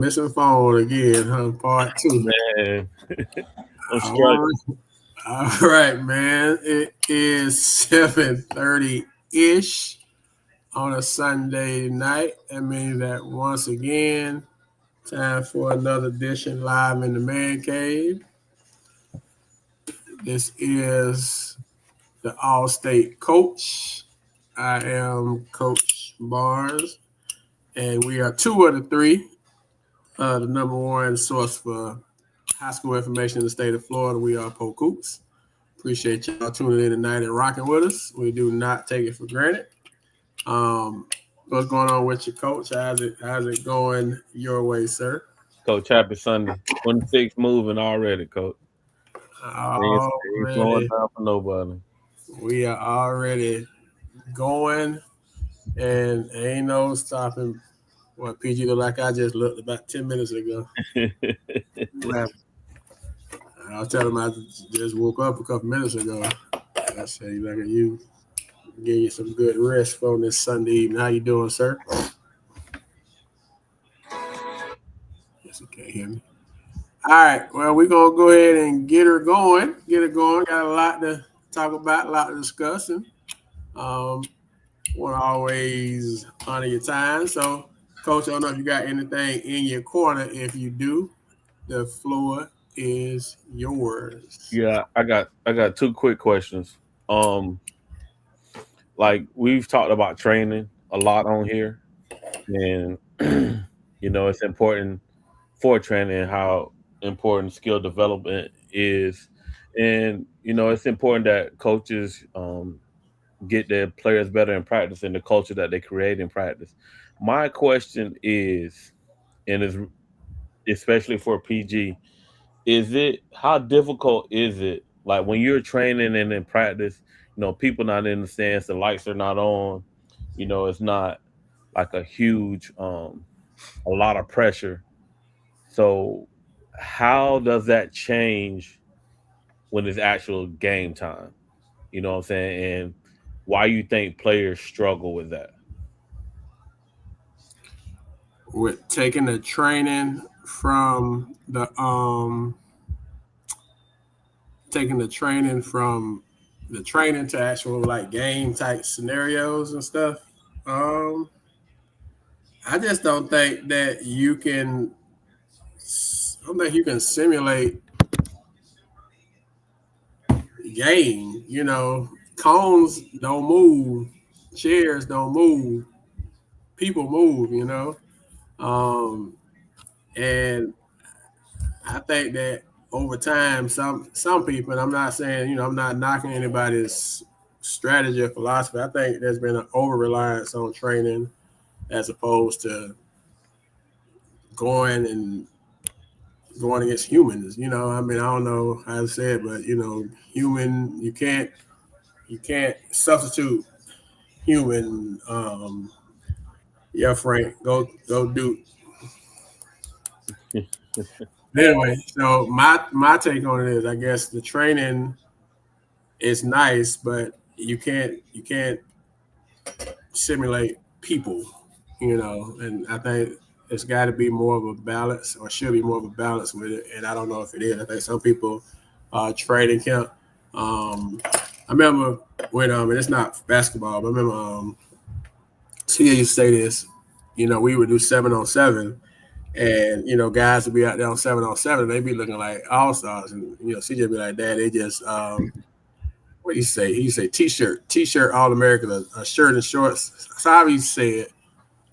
Missing phone again, huh? Part two. Man, I'm All struggling. right, all right, man. It is 7:30 ish on a Sunday night. That means that once again, time for another edition live in the man cave. This is the All-State coach. I am Coach Barnes, and we are two of the three. The number one source for high school information in the state of Florida. We are Polk. Appreciate y'all tuning in tonight and rocking with us. We do not take it for granted. What's going on with your coach? How's it going your way, sir? Coach, happy Sunday. 26 moving already, Coach. Ain't slowing Already, down for nobody. we are already going, and ain't no stopping. What PG look like? I just looked about 10 minutes ago. Well, I was telling him I just woke up a couple minutes ago. I said, "Look at you, give you some good rest on this Sunday evening. How you doing, sir?" Yes, you can't hear me. All right. Well, we're gonna go ahead and get her going. Get her going. Got a lot to talk about, a lot to discuss, and um, want to always honor your time. So, Coach, I don't know if you got anything in your corner. If you do, the floor is yours. Yeah, I got two quick questions. Um, like we've talked about training a lot on here, and it's important for training how important skill development is, and it's important that coaches get their players better in practice and the culture that they create in practice. My question is, and is especially for PG, is it how difficult is it like when you're training and in practice, people not in the stands, the lights are not on, it's not like a huge a lot of pressure. So how does that change when it's actual game time? You know what I'm saying? And why you think players struggle with that? With taking the training from the training to actual like game type scenarios and stuff. Um, I just don't think that you can. I don't think you can simulate game. Cones don't move, chairs don't move, people move. Um, and I think that over time, some people, and I'm not saying, I'm not knocking anybody's strategy or philosophy. I think there's been an over reliance on training as opposed to going and going against humans. I mean, I don't know how to say it, but human, you can't substitute human. Yeah, Frank, go do. Anyway, so my take on it is, I guess the training is nice, but you can't simulate people, and I think it's got to be more of a balance, or should be more of a balance with it. And I don't know if it is. I think some people training camp. I remember when and it's not basketball, but I remember Tia used to say this. We would do 7-on-7, and guys would be out there on 7-on-7. They be looking like all stars, and CJ be like, "Dad, they just what do you say?" He say t-shirt All American, a shirt and shorts. That's how he say it.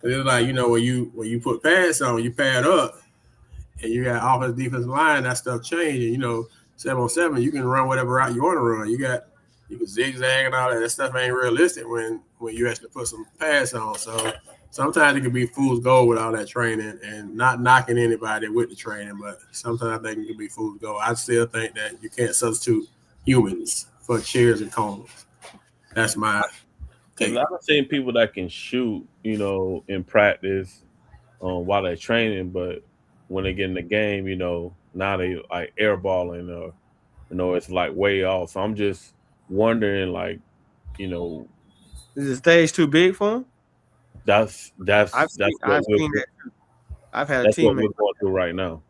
Cause it's like when you put pads on, you pad up, and you got offense defensive line. That stuff changing. 7-on-7, you can run whatever route you want to run. You can zigzag and all that. That stuff ain't realistic when you actually put some pads on. So sometimes it can be fool's gold with all that training, and not knocking anybody with the training, but sometimes I think it can be fool's gold. I still think that you can't substitute humans for chairs and cones. That's my Because take. I've seen people that can shoot, in practice while they're training, but when they get in the game, now they like airballing or it's like way off. So I'm just wondering, like, you know, Is the stage too big for him? that's I've that's seen what I've we're seen that. I've had a That's what teammate. we're going through right now.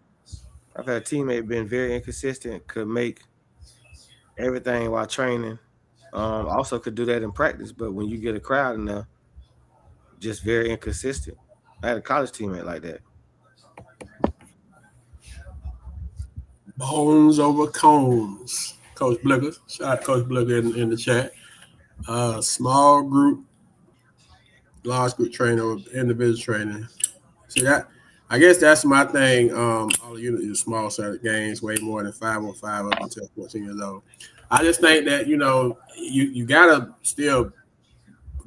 I've had a teammate been very inconsistent. Could make everything while training. Also could do that in practice, but when you get a crowd in there, just very inconsistent. I had a college teammate like that. Bones over cones. Coach Blicker, shout out Coach Blicker in the chat. Small group, large group training, or individual training. See that? I guess that's my thing. All the units is small sided games, way more than 5-on-5 up until 14 years old. I just think that you gotta still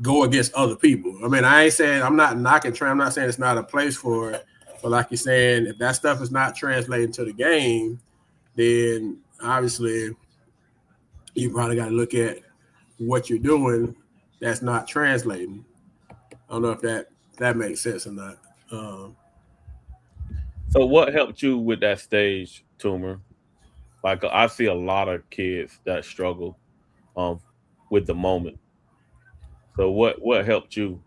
go against other people. I mean, I ain't saying I'm not knocking train. I'm not saying it's not a place for it, but like you're saying, if that stuff is not translating to the game, then obviously you probably got to look at what you're doing that's not translating. I don't know if that makes sense or not. So, what helped you with that stage, Tumor? Like, I see a lot of kids that struggle um, with the moment. So, what helped you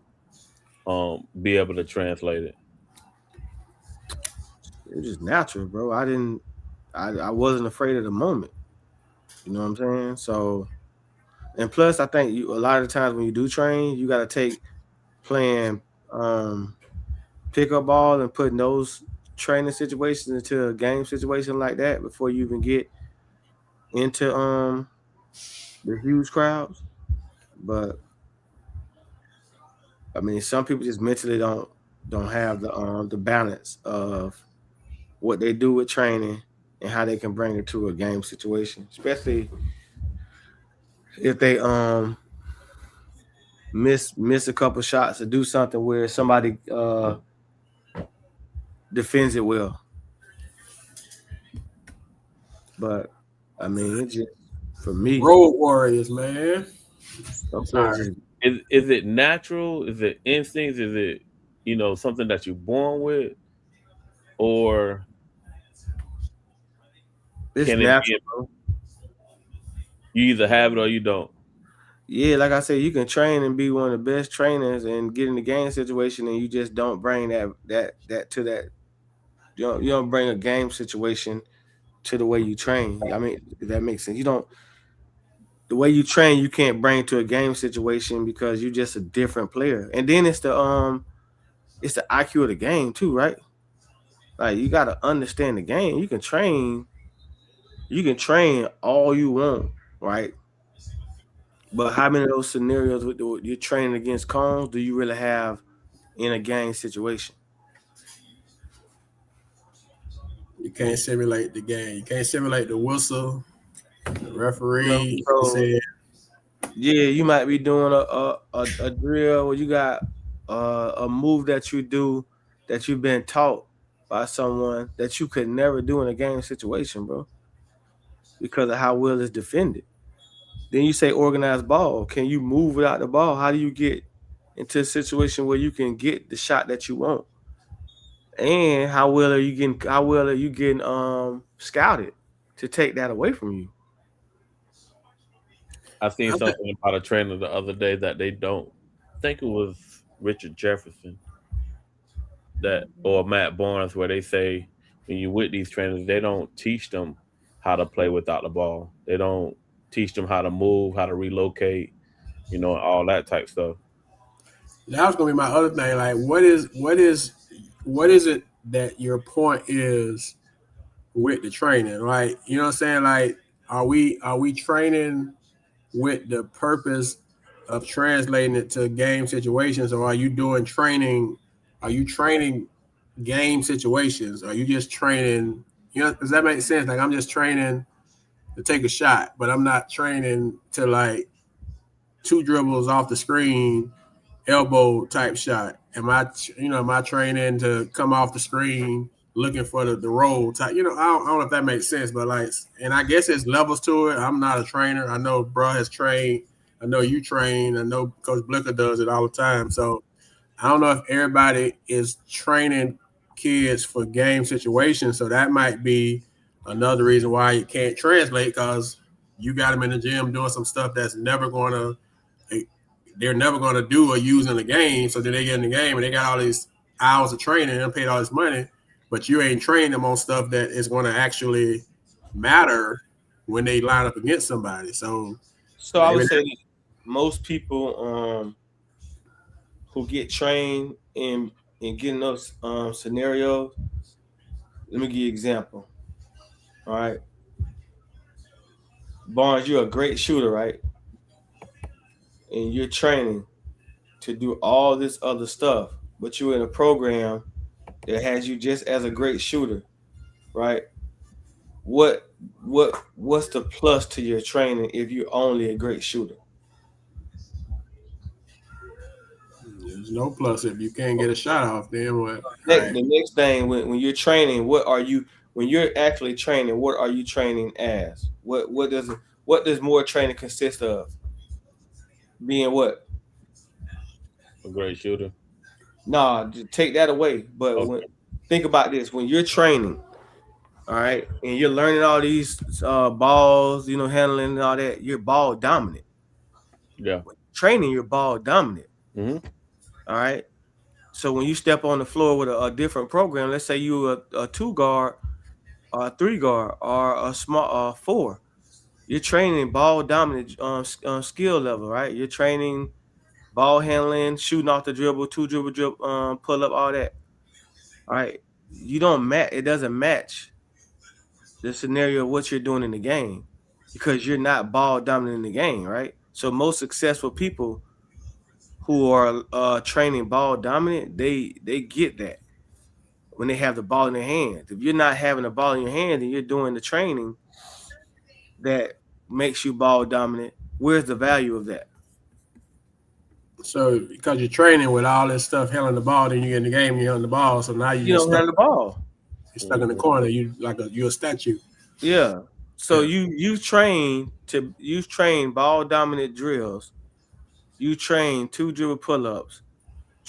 be able to translate it? It was just natural, bro. I wasn't afraid of the moment. You know what I'm saying? So, and plus, I think a lot of the times when you do train, you got to take playing pickup ball and putting those training situations into a game situation like that before you even get into the huge crowds. But I mean, some people just mentally don't have the balance of what they do with training and how they can bring it to a game situation, especially if they miss a couple shots or do something where somebody defends it well. But I mean, it just for me, Road warriors, man. some players Sorry. just Is it natural? Is it instincts? Is it something that you're born with, or it's can it natural, be bro. you either have it or you don't? Yeah, like I said, you can train and be one of the best trainers and get in the game situation, and you just don't bring that to that. You don't bring a game situation to the way you train. I mean, if that makes sense. You don't the way you train, you can't bring to a game situation because you're just a different player. And then it's the IQ of the game too, right? Like you got to understand the game. You can train all you want, right? But how many of those scenarios with you're training against cones do you really have in a game situation? You can't simulate the game. You can't simulate the whistle, the You know, referee. He so said, yeah, you might be doing a drill where you got a move that you do that you've been taught by someone that you could never do in a game situation, bro, because of how well it's defended. Then you say organized ball. Can you move without the ball? How do you get into a situation where you can get the shot that you want? And how well are you getting scouted to take that away from you? I seen I think, something about a trainer the other day that they don't. I think it was Richard Jefferson that or Matt Barnes where they say when you with these trainers, they don't teach them how to play without the ball. They don't teach them how to move, how to relocate, all that type stuff. that was gonna be my other thing. Like, what is it that your point is with the training? Like, you know what I'm saying? Like, are we training with the purpose of translating it to game situations, or are you doing training? Are you training game situations? Are you just training? Does that make sense? Like, I'm just training to take a shot, but I'm not training to like two dribbles off the screen, elbow type shot. Am I training to come off the screen looking for the roll type? I don't know if that makes sense, but like, and I guess there's levels to it. I'm not a trainer. I know bro has trained. I know you train. I know Coach Blicker does it all the time. So I don't know if everybody is training kids for game situations. So that might be another reason why you can't translate because you got them in the gym doing some stuff that's never going to, they're never going to do or use in the game. So then they get in the game and they got all these hours of training and paid all this money, but you ain't trained them on stuff that is going to actually matter when they line up against somebody. So I would maybe say that most people who get trained in getting those scenarios. Let me give you an example. All right, Barnes, you're a great shooter, right? And you're training to do all this other stuff, but you're in a program that has you just as a great shooter, right? What's the plus to your training if you're only a great shooter? there's no plus if you can't get a shot off. Then what? All right. The next thing, when you're training, when you're actually training, what are you training as? What does more training consist of? Being what? A great shooter. Nah, take that away. But Okay. think about this: when you're training, all right, and you're learning all these balls, handling and all that, you're ball dominant. Yeah. Training, you're ball dominant. Mm-hmm. All right. So when you step on the floor with a different program, let's say you a 2 guard, or a 3 guard, or a small 4, you're training ball dominant skill level, right? You're training ball handling, shooting off the dribble, 2 dribble, pull up, all that. All right. You don't match. It doesn't match the scenario of what you're doing in the game because you're not ball dominant in the game, right? So most successful people who are training ball dominant, they get that when they have the ball in their hands. If you're not having the ball in your hand and you're doing the training that makes you ball dominant, where's the value of that? So because you're training with all this stuff, handling the ball, then you get in the game, you're on the ball. So now You just don't have the ball. you're stuck in the corner. You're a statue. Yeah. So Yeah. you train ball dominant drills. You train 2 dribble pull-ups,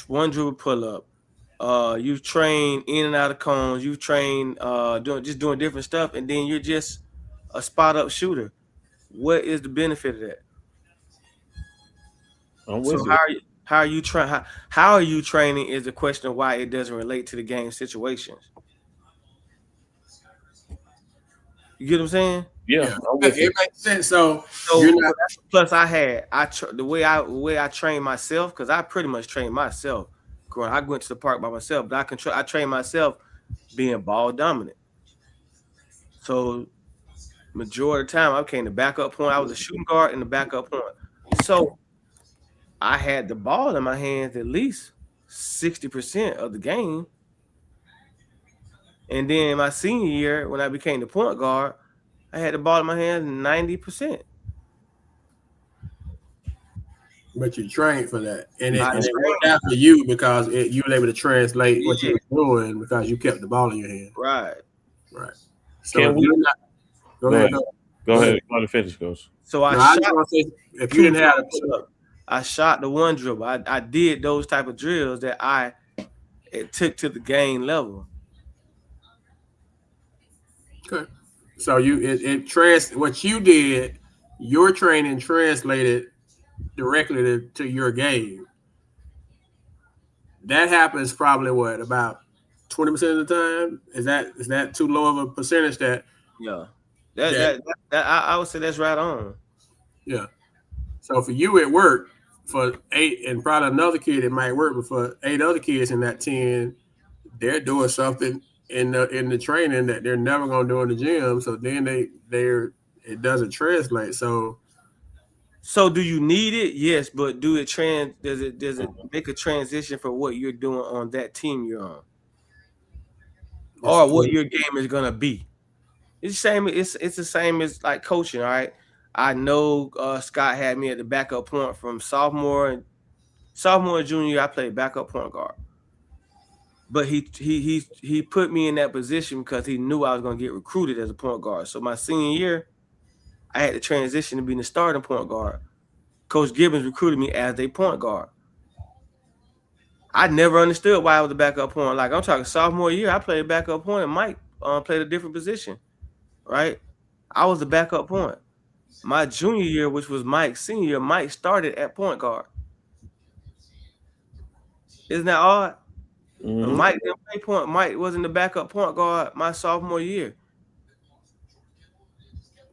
1 dribble pull-up. You train in and out of cones. You train doing different stuff, and then you're just a spot up shooter. What is the benefit of that? I'm So with you. how are you trying? How are you training? Is the question of why it doesn't relate to the game situations. You get what I'm saying? Yeah, I'm with you. It makes sense. So So you're not. that's the plus I had. The way I trained myself, because I pretty much trained myself. Growing, I went to the park by myself, but I trained myself being ball dominant. So majority of the time I became the backup point. I was a shooting guard and the backup point. So I had the ball in my hands at least 60% of the game. And then my senior year, when I became the point guard, I had the ball in my hands 90%. But you trained for that, and I it worked out for you because you were able to translate what you were doing because you kept the ball in your hand. Right. Right. So Can if we you're not, go ahead. Go ahead. Go to finish, Coach. So I No, shot. I just want to say, if you didn't have I shot the 1 dribble. I did those type of drills that it took to the game level. okay, so what you did, your training translated directly to your game. That happens probably what about 20% of the time? Is that too low of a percentage that? Yeah. That I would say that's right on. Yeah. So for you, it worked. For 8, and probably another kid, it might work. But for 8 other kids in that 10, they're doing something in the training that they're never going to do in the gym. So then it doesn't translate. So do you need it? Yes, but does it make a transition for what you're doing on that team you're on? Or what your game is gonna be? It's the same. It's the same as like coaching. All right. I know Scott had me at the backup point from sophomore and junior year. I played backup point guard, but he put me in that position because he knew I was going to get recruited as a point guard. So my senior year, I had to transition to being the starting point guard. Coach Gibbons recruited me as a point guard. I never understood why I was a backup point. Like I'm talking sophomore year, I played backup point, and Mike played a different position. Right? I was the backup point. My junior year, which was Mike's senior year, Mike started at point guard. Isn't that odd? Mm-hmm. Mike didn't play point. Mike wasn't the backup point guard my sophomore year.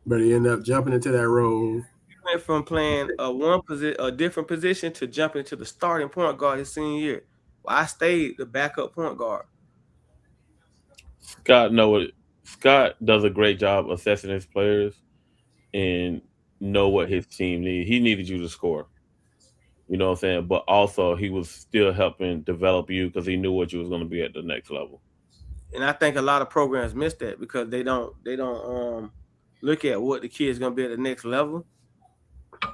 But he ended up jumping into that role. He went from playing a different position to jumping into the starting point guard his senior year. Well, I stayed the backup point guard. Scott does a great job assessing his players and know what his team needs. He needed you to score. You know what I'm saying? But also he was still helping develop you because he knew what you was going to be at the next level. And I think a lot of programs miss that because they don't look at what the kid's gonna be at the next level,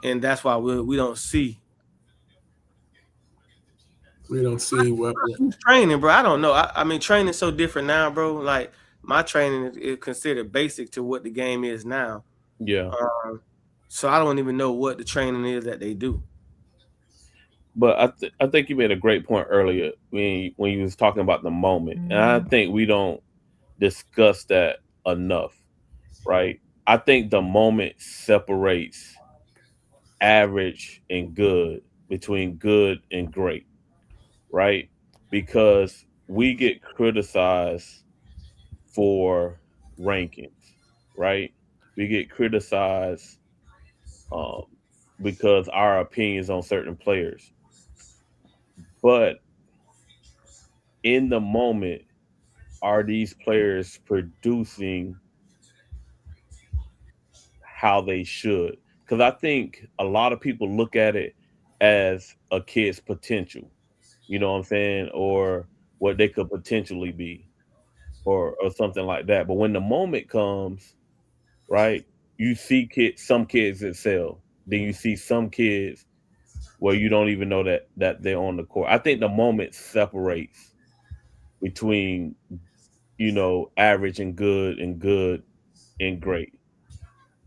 and that's why we don't see. We don't see what training, bro. I don't know. I mean, training's so different now, bro. Like my training is considered basic to what the game is now. Yeah. So I don't even know what the training is that they do. But I think you made a great point earlier when you was talking about the moment, and I think we don't discuss that enough, right? I think the moment separates average and good between good and great, right? Because we get criticized for rankings, right? We get criticized um, because our opinions on certain players. But in the moment, are these players producing how they should? Because I think a lot of people look at it as a kid's potential, you know what I'm saying, or what they could potentially be, or something like that. But when the moment comes, right, you see some kids excel. Then you see some kids where you don't even know that they're on the court. I think the moment separates between average and good and great.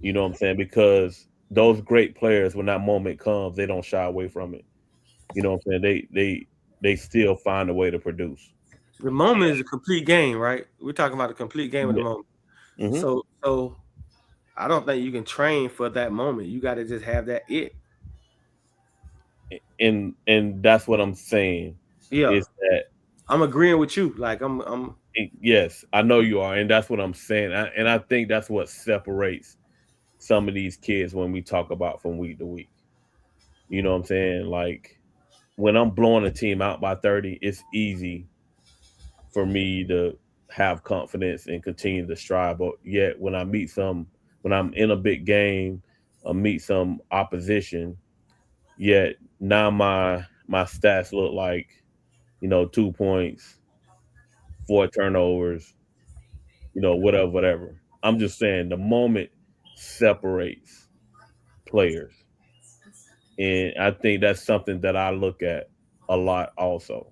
You know what I'm saying? Because those great players, when that moment comes, they don't shy away from it. You know what I'm saying? They still find a way to produce. The moment is a complete game, right? We're talking about a complete game at the moment. Mm-hmm. So I don't think you can train for that moment. You got to just have that it. And that's what I'm saying. Yeah, is that I'm agreeing with you. Like I'm. Yes, I know you are, and that's what I'm saying. And I think that's what separates some of these kids when we talk about from week to week. You know what I'm saying? Like when I'm blowing a team out by 30, it's easy for me to have confidence and continue to strive. But yet when I'm in a big game, I meet some opposition, yet now my stats look like, 2 points, 4 turnovers, whatever. I'm just saying the moment separates players. And I think that's something that I look at a lot also.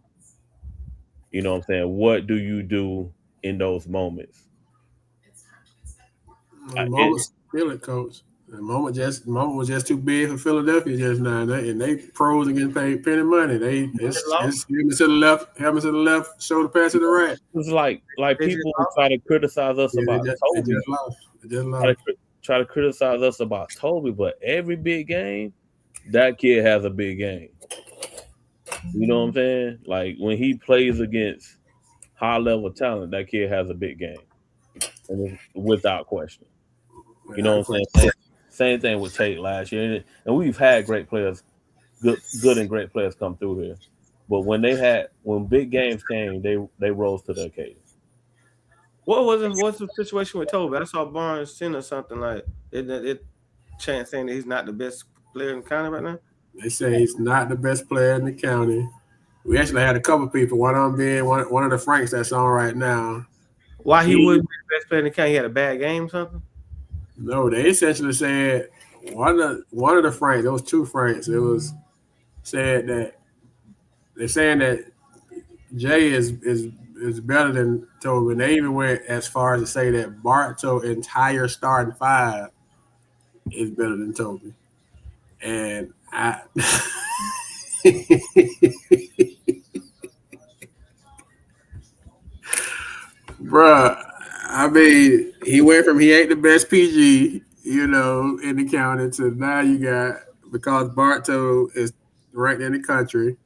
You know what I'm saying? What do you do in those moments? the moment feel it, coach. The moment was just too big for Philadelphia just now, and they pros are getting paid penny money. It's helmet to the left, shoulder pass to the right. It's like people try to criticize us about Toby. They just lost. Try to criticize us about Toby, but every big game, that kid has a big game. You know what I'm saying? Like when he plays against high level talent, that kid has a big game, and without question. You know what I'm saying? Same thing with Tate last year, and we've had great players, good and great players come through here. But when big games came, they rose to the occasion. What's the situation with Toby? I saw Barnes send or something like it chance saying that he's not the best player in the county right now. They say he's not the best player in the county. We actually had a couple people, one of them being one of the Franks that's on right now. Why he wouldn't be the best player in the county? He had a bad game or something? No, they essentially said one of the Franks, there was 2 Franks, it was said that they're saying that Jay is better than Toby. And they even went as far as to say that Barto's entire starting 5 is better than Toby. And I bruh, I mean, he went from he ain't the best PG, in the county to now you got, because Barto is ranked in the country.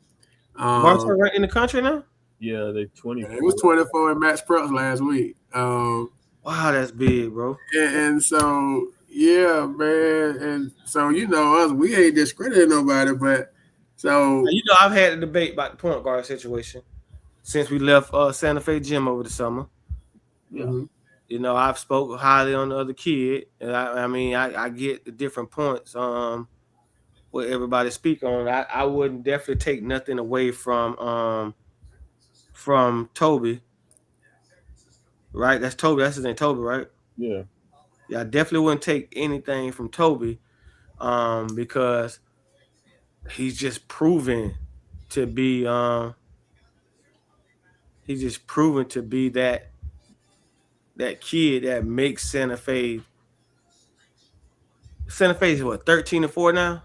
Barto ranked in the country now? Yeah, they 24. It was 24 in MaxPreps last week. Wow, that's big, bro. And so yeah, man, and so us, we ain't discrediting nobody, but so You know, I've had a debate about the point guard situation since we left Santa Fe Gym over the summer. Yeah. mhm. You know, I've spoke highly on the other kid, and I mean, I get the different points. What everybody speak on. I wouldn't definitely take nothing away from Toby. Right? That's Toby. That's his name, Toby, right? Yeah. Yeah, I definitely wouldn't take anything from Toby, because he's just proven to be he's just proven to be that kid that makes Santa Fe. Santa Fe is what, 13-4 now?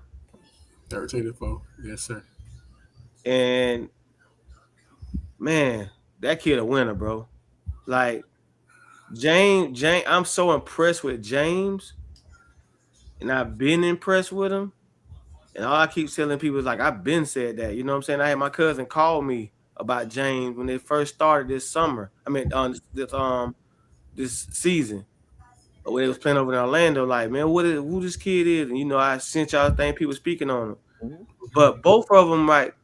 13-4. Yes, sir. And man, that kid a winner, bro. Like James, I'm so impressed with James, and I've been impressed with him. And all I keep telling people is like, I've been said that. You know what I'm saying? I had my cousin call me about James when they first started this summer. I mean, this season when they was playing over in Orlando. Like, man, who this kid is? And I sent y'all thing people speaking on him. Mhm. But both of them, right?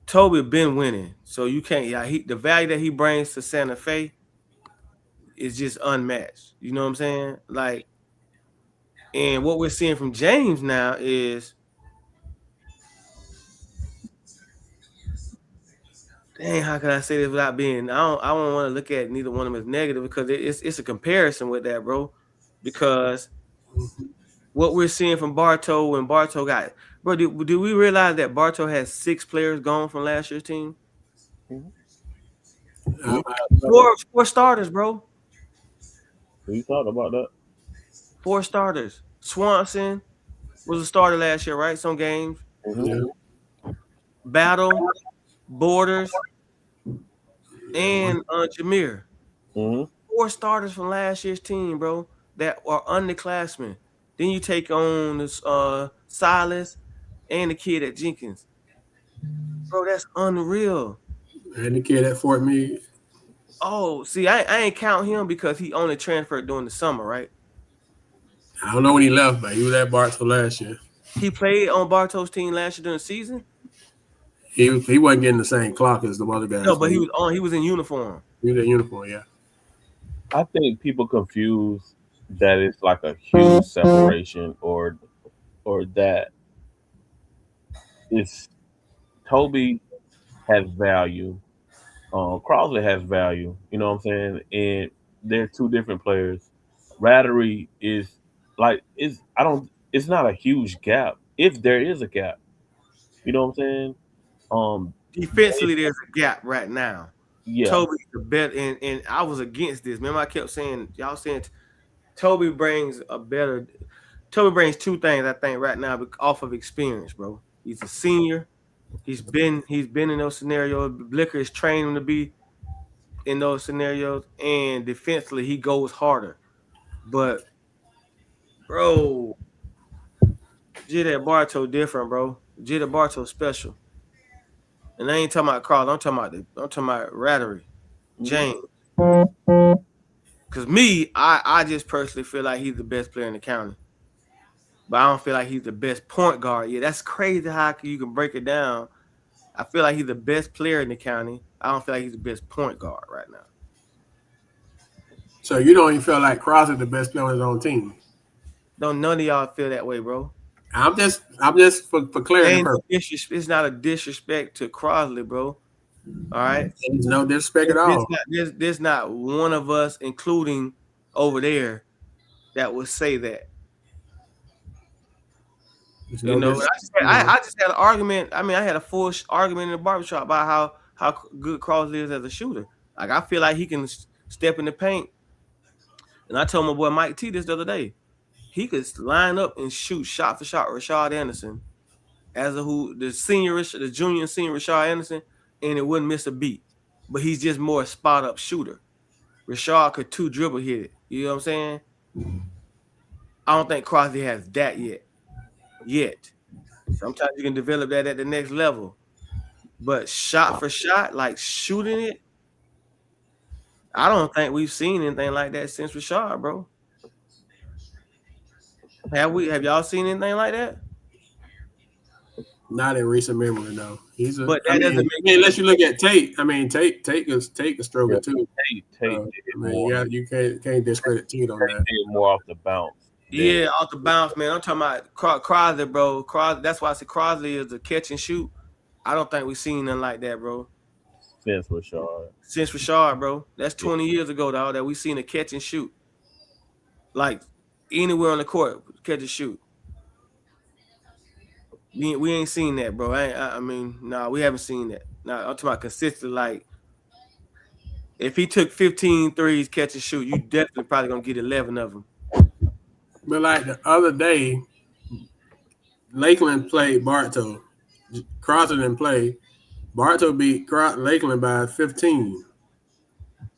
Toby been winning, so you can't. Yeah, the value that he brings to Santa Fe is just unmatched. You know what I'm saying? Like, and what we're seeing from James now is, dang, how can I say this without being? I don't want to look at neither one of them as negative, because it's a comparison with that, bro. Because what we're seeing from Bartow, when Bartow got, bro, do we realize that Bartow has 6 players gone from last year's team? Mhm. Um, Four starters, bro. You thought about that? 4 starters. Swanson was a starter last year, right? Some games. yeah. Battle, Borders, and Jameer. Mm-hmm. 4 starters from last year's team, bro, that are underclassmen. Then you take on this Silas and the kid at Jenkins. Bro, that's unreal. And the kid at Fort Meade. Oh, see, I ain't count him because he only transferred during the summer, right? I don't know when he left, but he was at Bartow last year. He played on Bartow's team last year during the season. He wasn't getting the same clock as the other No, guys, but but he was in uniform. he was in uniform, yeah. I think people confuse that it's like a huge separation, or that it's Toby has value. Crossley has value. You know what I'm saying? And they're two different players. Rattery is like it's I don't it's not a huge gap. If there is a gap, you know what I'm saying? Um Defensively, there's a gap right now. yeah. Toby's the better, and I was against this. Remember, I kept saying, y'all saying Toby brings a better. Toby brings 2 things, I think, right now off of experience, bro. He's a senior. He's been in those scenarios. Blicker is trained him to be in those scenarios, and defensively he goes harder. But bro, Jada Bartow different, bro. Jada Bartow special. And I ain't talking about Carl. I'm talking about Rattery, Mhm. James. Cause me, I just personally feel like he's the best player in the county. But I don't feel like he's the best point guard. Yeah, that's crazy how you can break it down. I feel like he's the best player in the county. I don't feel like he's the best point guard right now. So you don't even feel like Cross is the best player on his own team. Don't none of y'all feel that way, bro. I'm just for clarity Ain't purposes. it's not a disrespect to Crosley, bro. All right. There's no disrespect at all. There's not one of us, including over there, that would say that. There's You no know, disrespect. I just had an argument. I mean, I had a full argument in the barbershop about how good Crosley is as a shooter. Like, I feel like he can step in the paint. And I told my boy Mike T this the other day. He could line up and shoot shot for shot Rashad Anderson as the junior and senior Rashad Anderson, and it wouldn't miss a beat. But he's just more a spot up shooter. Rashad could 2 dribble hit it. You know what I'm saying? I don't think Crosby has that yet. Sometimes you can develop that at the next level. But shot for shot, like shooting it, I don't think we've seen anything like that since Rashard, bro. Have y'all seen anything like that? Not in recent memory, no. He's a. But I that doesn't mean, make unless you look at Tate. I mean, Tate can stroke Yeah, it too. Tate I did mean, more. yeah, you can't discredit Tate on that. Did more off the bounce. Yeah, off the bounce, man. I'm talking about Crosley, bro. That's why I said Crosley is the catch and shoot. I don't think we've seen nothing like that, bro. Since Rashard. Since Rashard, bro. That's 20 years ago, dog, that we seen a catch and shoot. Like anywhere on the court, catch and shoot. We ain't seen that, bro. I mean, nah, we haven't seen that. Nah, I'm talking about consistent. Like, if he took 15 threes, catch and shoot, you definitely probably gonna get 11 of them. But like the other day, Lakeland played Bartow. Crosser didn't play. Bartow beat Lakeland by 15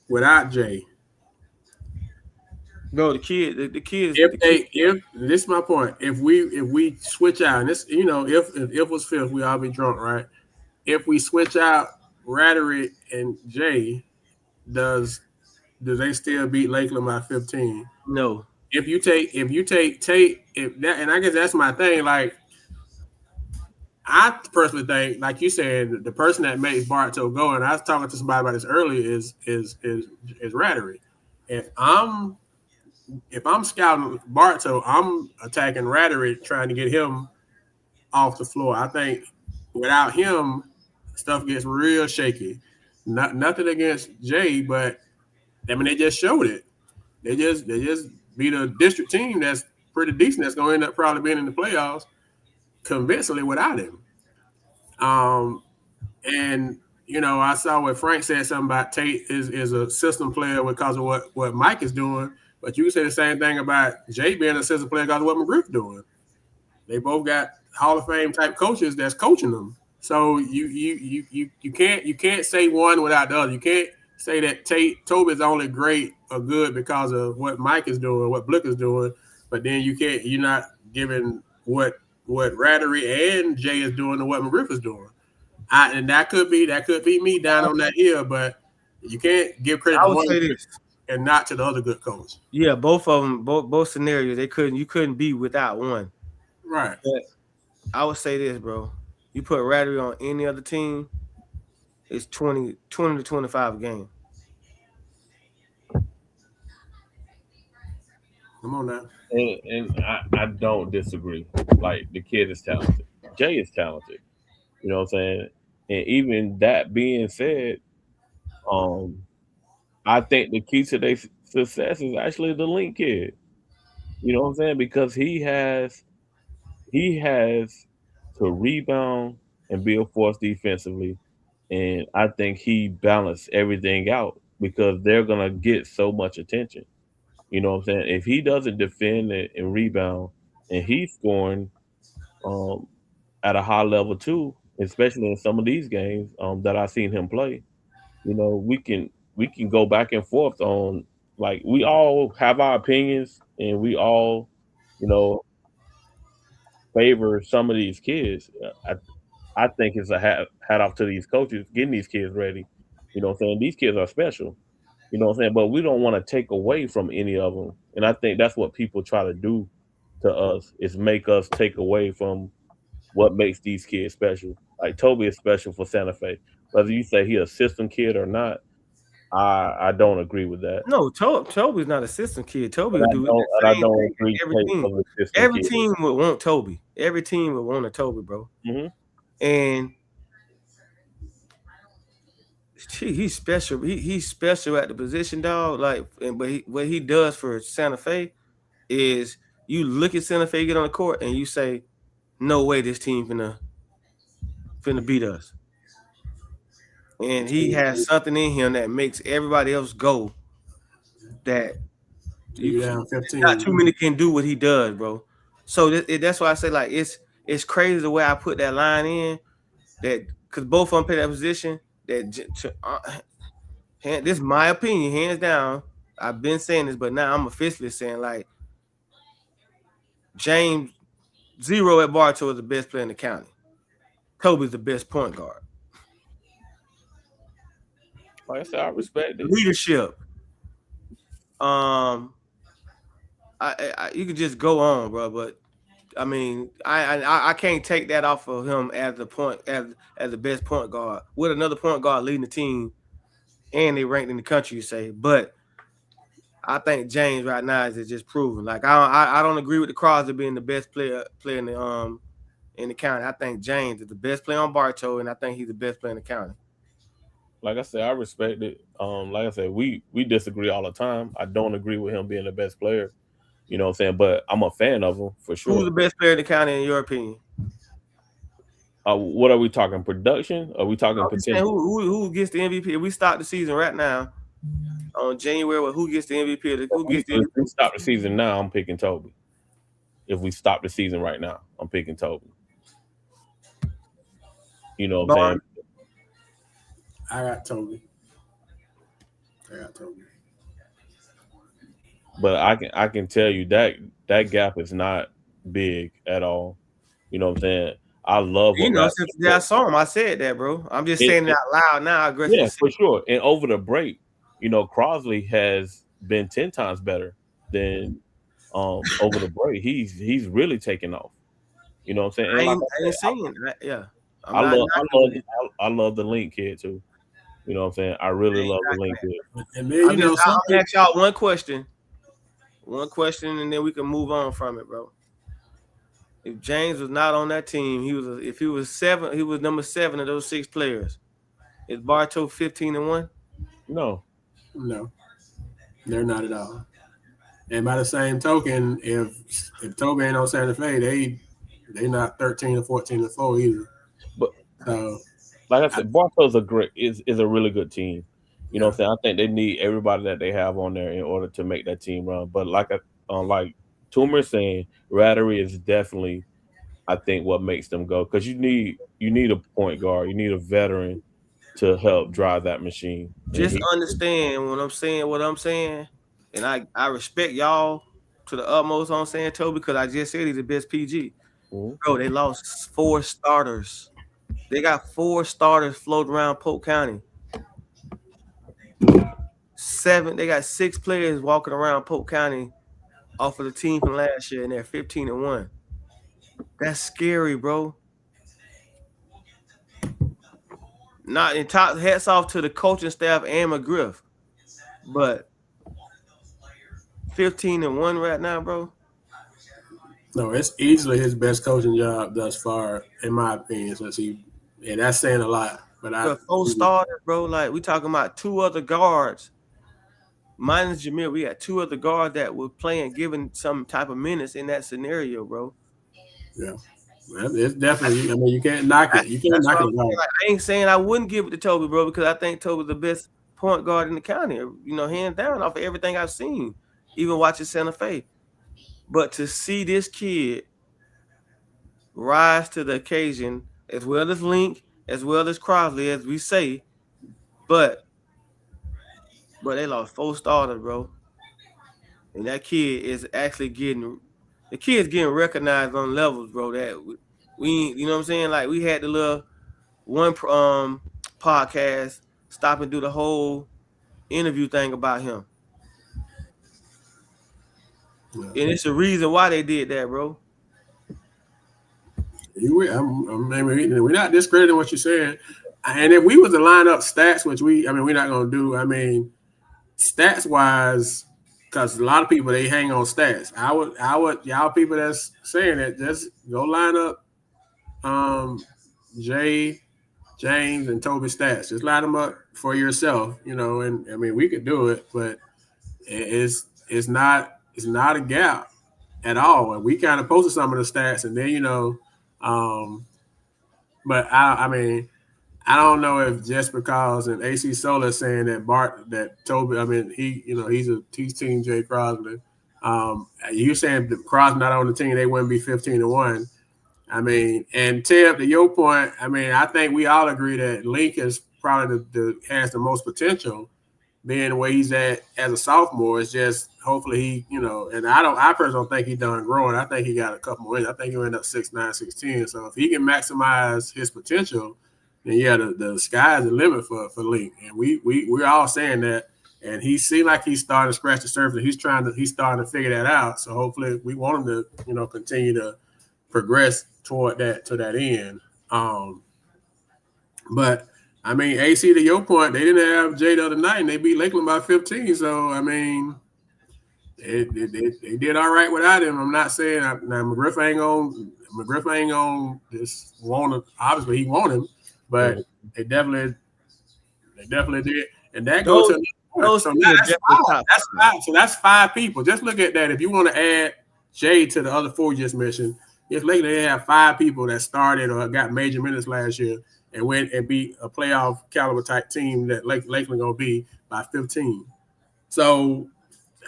without Jay. Bro, the kids. If this is my point, if we switch out, and this, if was fifth, we all be drunk, right? If we switch out Rattery and Jay, do they still beat Lakeland by 15? No. If you take Tate, and I guess that's my thing. Like, I personally think, like you said, the person that makes Bartow go, and I was talking to somebody about this earlier, is Rattery. If I'm scouting Bartow, I'm attacking Rattery, trying to get him off the floor. I think without him, stuff gets real shaky. Nothing against Jay, but I mean, they just showed it. They just beat a district team that's pretty decent. That's going to end up probably being in the playoffs convincingly without him. And I saw what Frank said something about Tate is a system player because of what Mike is doing. But you can say the same thing about Jay being a system player because of what McGriff doing. They both got Hall of Fame type coaches that's coaching them. So you can't say one without the other. You can't say that Toby is only great or good because of what Mike is doing, what Blick is doing, but then you're not giving what Rattery and Jay is doing and what McGriff is doing. And that could be me down on that hill, but you can't give credit to one and not to the other good coach. Yeah, both of them, both scenarios, you couldn't be without one. Right. But I would say this, bro. You put Rattery on any other team, it's 20 to 25 a game. Come on now. And I don't disagree. Like, the kid is talented. Jay is talented. You know what I'm saying? And even that being said, I think the key to their success is actually the Link kid. You know what I'm saying? Because he has to rebound and be a force defensively. And I think he balanced everything out because they're gonna get so much attention. You know what I'm saying? If he doesn't defend and rebound and he's scoring at a high level too, especially in some of these games that I've seen him play, we can go back and forth on, like, we all have our opinions and we all, favor some of these kids. I think it's a hat off to these coaches getting these kids ready. You know what I'm saying? These kids are special. You know what I'm saying? But we don't want to take away from any of them. And I think that's what people try to do to us, is make us take away from what makes these kids special. Like, Toby is special for Santa Fe. Whether you say he a system kid or not, I don't agree with that. No, Toby's not a system kid. Toby will do it. I don't agree. Every team would want Toby. Every team would want a Toby, bro. Mm-hmm. And he's special. He's special at the position, dog. Like, but what he does for Santa Fe is, you look at Santa Fe get on the court and you say, no way this team finna beat us. And he has something in him that makes everybody else go. That not too many can do what he does, bro. So that's why I say, like, it's crazy the way I put that line in, that because both of them play that position. That this is my opinion, hands down. I've been saying this, but now I'm officially saying, like, James Zero at Bartow is the best player in the county. Toby's the best point guard. Like I said, I respect it. Leadership. You could just go on, bro, but I mean, I can't take that off of him as the best point guard with another point guard leading the team, and they ranked in the country. You say, but I think James right now is just proven. Like I don't agree with the Crosby being the best player in the county. I think James is the best player on Bartow, and I think he's the best player in the county. Like I said, I respect it. Like I said, we disagree all the time. I don't agree with him being the best player. You know what I'm saying? But I'm a fan of him for sure. Who's the best player in the county in your opinion? What are we talking? Production? Are we talking potential? Who gets the MVP? If we start the season right now on January, who gets the MVP? Who gets the MVP? If we stop the season now, I'm picking Toby. If we stop the season right now, I'm picking Toby. You know what I'm saying? I got Toby. But I can tell you that gap is not big at all. You know what I'm saying? I love what since I saw him, I said that, bro. I'm just saying it out loud now. Yeah, for sure. And over the break, Crosby has been 10 times better than over the break. He's really taken off. You know what I'm saying? I ain't saying that. Yeah. I love the Link kid too. You know what I'm saying? I really love the Link kid. And then I'll ask y'all one question, and then we can move on from it, bro. If James was not on that team, he was number 7 of those 6 players. Is Bartow 15-1? No, they're not at all. And by the same token, if Toby ain't on Santa Fe, they not 13 or 14-4 either. But like I said, Bartow's is a really good team. You know what I'm saying? I think they need everybody that they have on there in order to make that team run. But like Toomer is saying, Rattery is definitely, I think, what makes them go, because you need a point guard, you need a veteran to help drive that machine. Just understand what I'm saying, and I respect y'all to the utmost on saying Toby, because I just said he's the best PG. Mm-hmm. Bro, they lost 4 starters. They got 4 starters floating around Polk County. 7. They got 6 players walking around Polk County off of the team from last year, and they're 15-1. That's scary, bro. Not in top hats off to the coaching staff and McGriff, but 15-1 right now, bro. No, it's easily his best coaching job thus far, in my opinion. And that's saying a lot. But 4 starters, bro. Like, we talking about 2 other guards. Minus Jameer, we had 2 other guards that were playing, giving some type of minutes in that scenario, bro. Yeah. Well, it's definitely, I mean, you can't knock it. You can't knock it. Like, I ain't saying I wouldn't give it to Toby, bro, because I think Toby's the best point guard in the county, hands down, off of everything I've seen, even watching Santa Fe. But to see this kid rise to the occasion, as well as Link, as well as Crosby, as we say, but they lost 4 starters, bro. And that kid is actually getting recognized on levels, bro, that we you know what I'm saying? Like, we had the little one podcast stop and do the whole interview thing about him. Yeah. And it's the reason why they did that, bro. We're not discrediting what you're saying. And if we was to line up stats, which we're not going to do, stats wise, because a lot of people, they hang on stats. I would y'all people that's saying it, just go line up Jay, James, and Toby stats. Just line them up for yourself, and we could do it, but it's not a gap at all. And we kind of posted some of the stats, and then but I don't know if just because and AC Solar saying that Toby, he's Team Jay Crosby. You saying that Crosby not on the team, they wouldn't be 15-1. And Ted, to your point, I think we all agree that Link is probably has the most potential, being the way he's at as a sophomore. It's just hopefully he, and I personally don't think he's done growing. I think he got a couple more. I think he'll end up 6'9", 6'10". So if he can maximize his potential, And yeah, the sky's the limit for Link, and we're all saying that. And he seemed like he's starting to scratch the surface. He's starting to figure that out. So hopefully, we want him to continue to progress toward that to that end. But I mean, AC, to your point, they didn't have Jay the other night, and they beat Lakeland by 15. So I mean, they did all right without him. I'm not saying now McGriff ain't gonna just want to. Obviously, he want him, but they definitely did, and that goes to another point. So that's five. So that's 5 people. Just look at that. If you want to add Jay to the other 4 you just mentioned, if Lakeland they have 5 people that started or got major minutes last year and went and beat a playoff caliber type team that Lakeland gonna be by 15. So,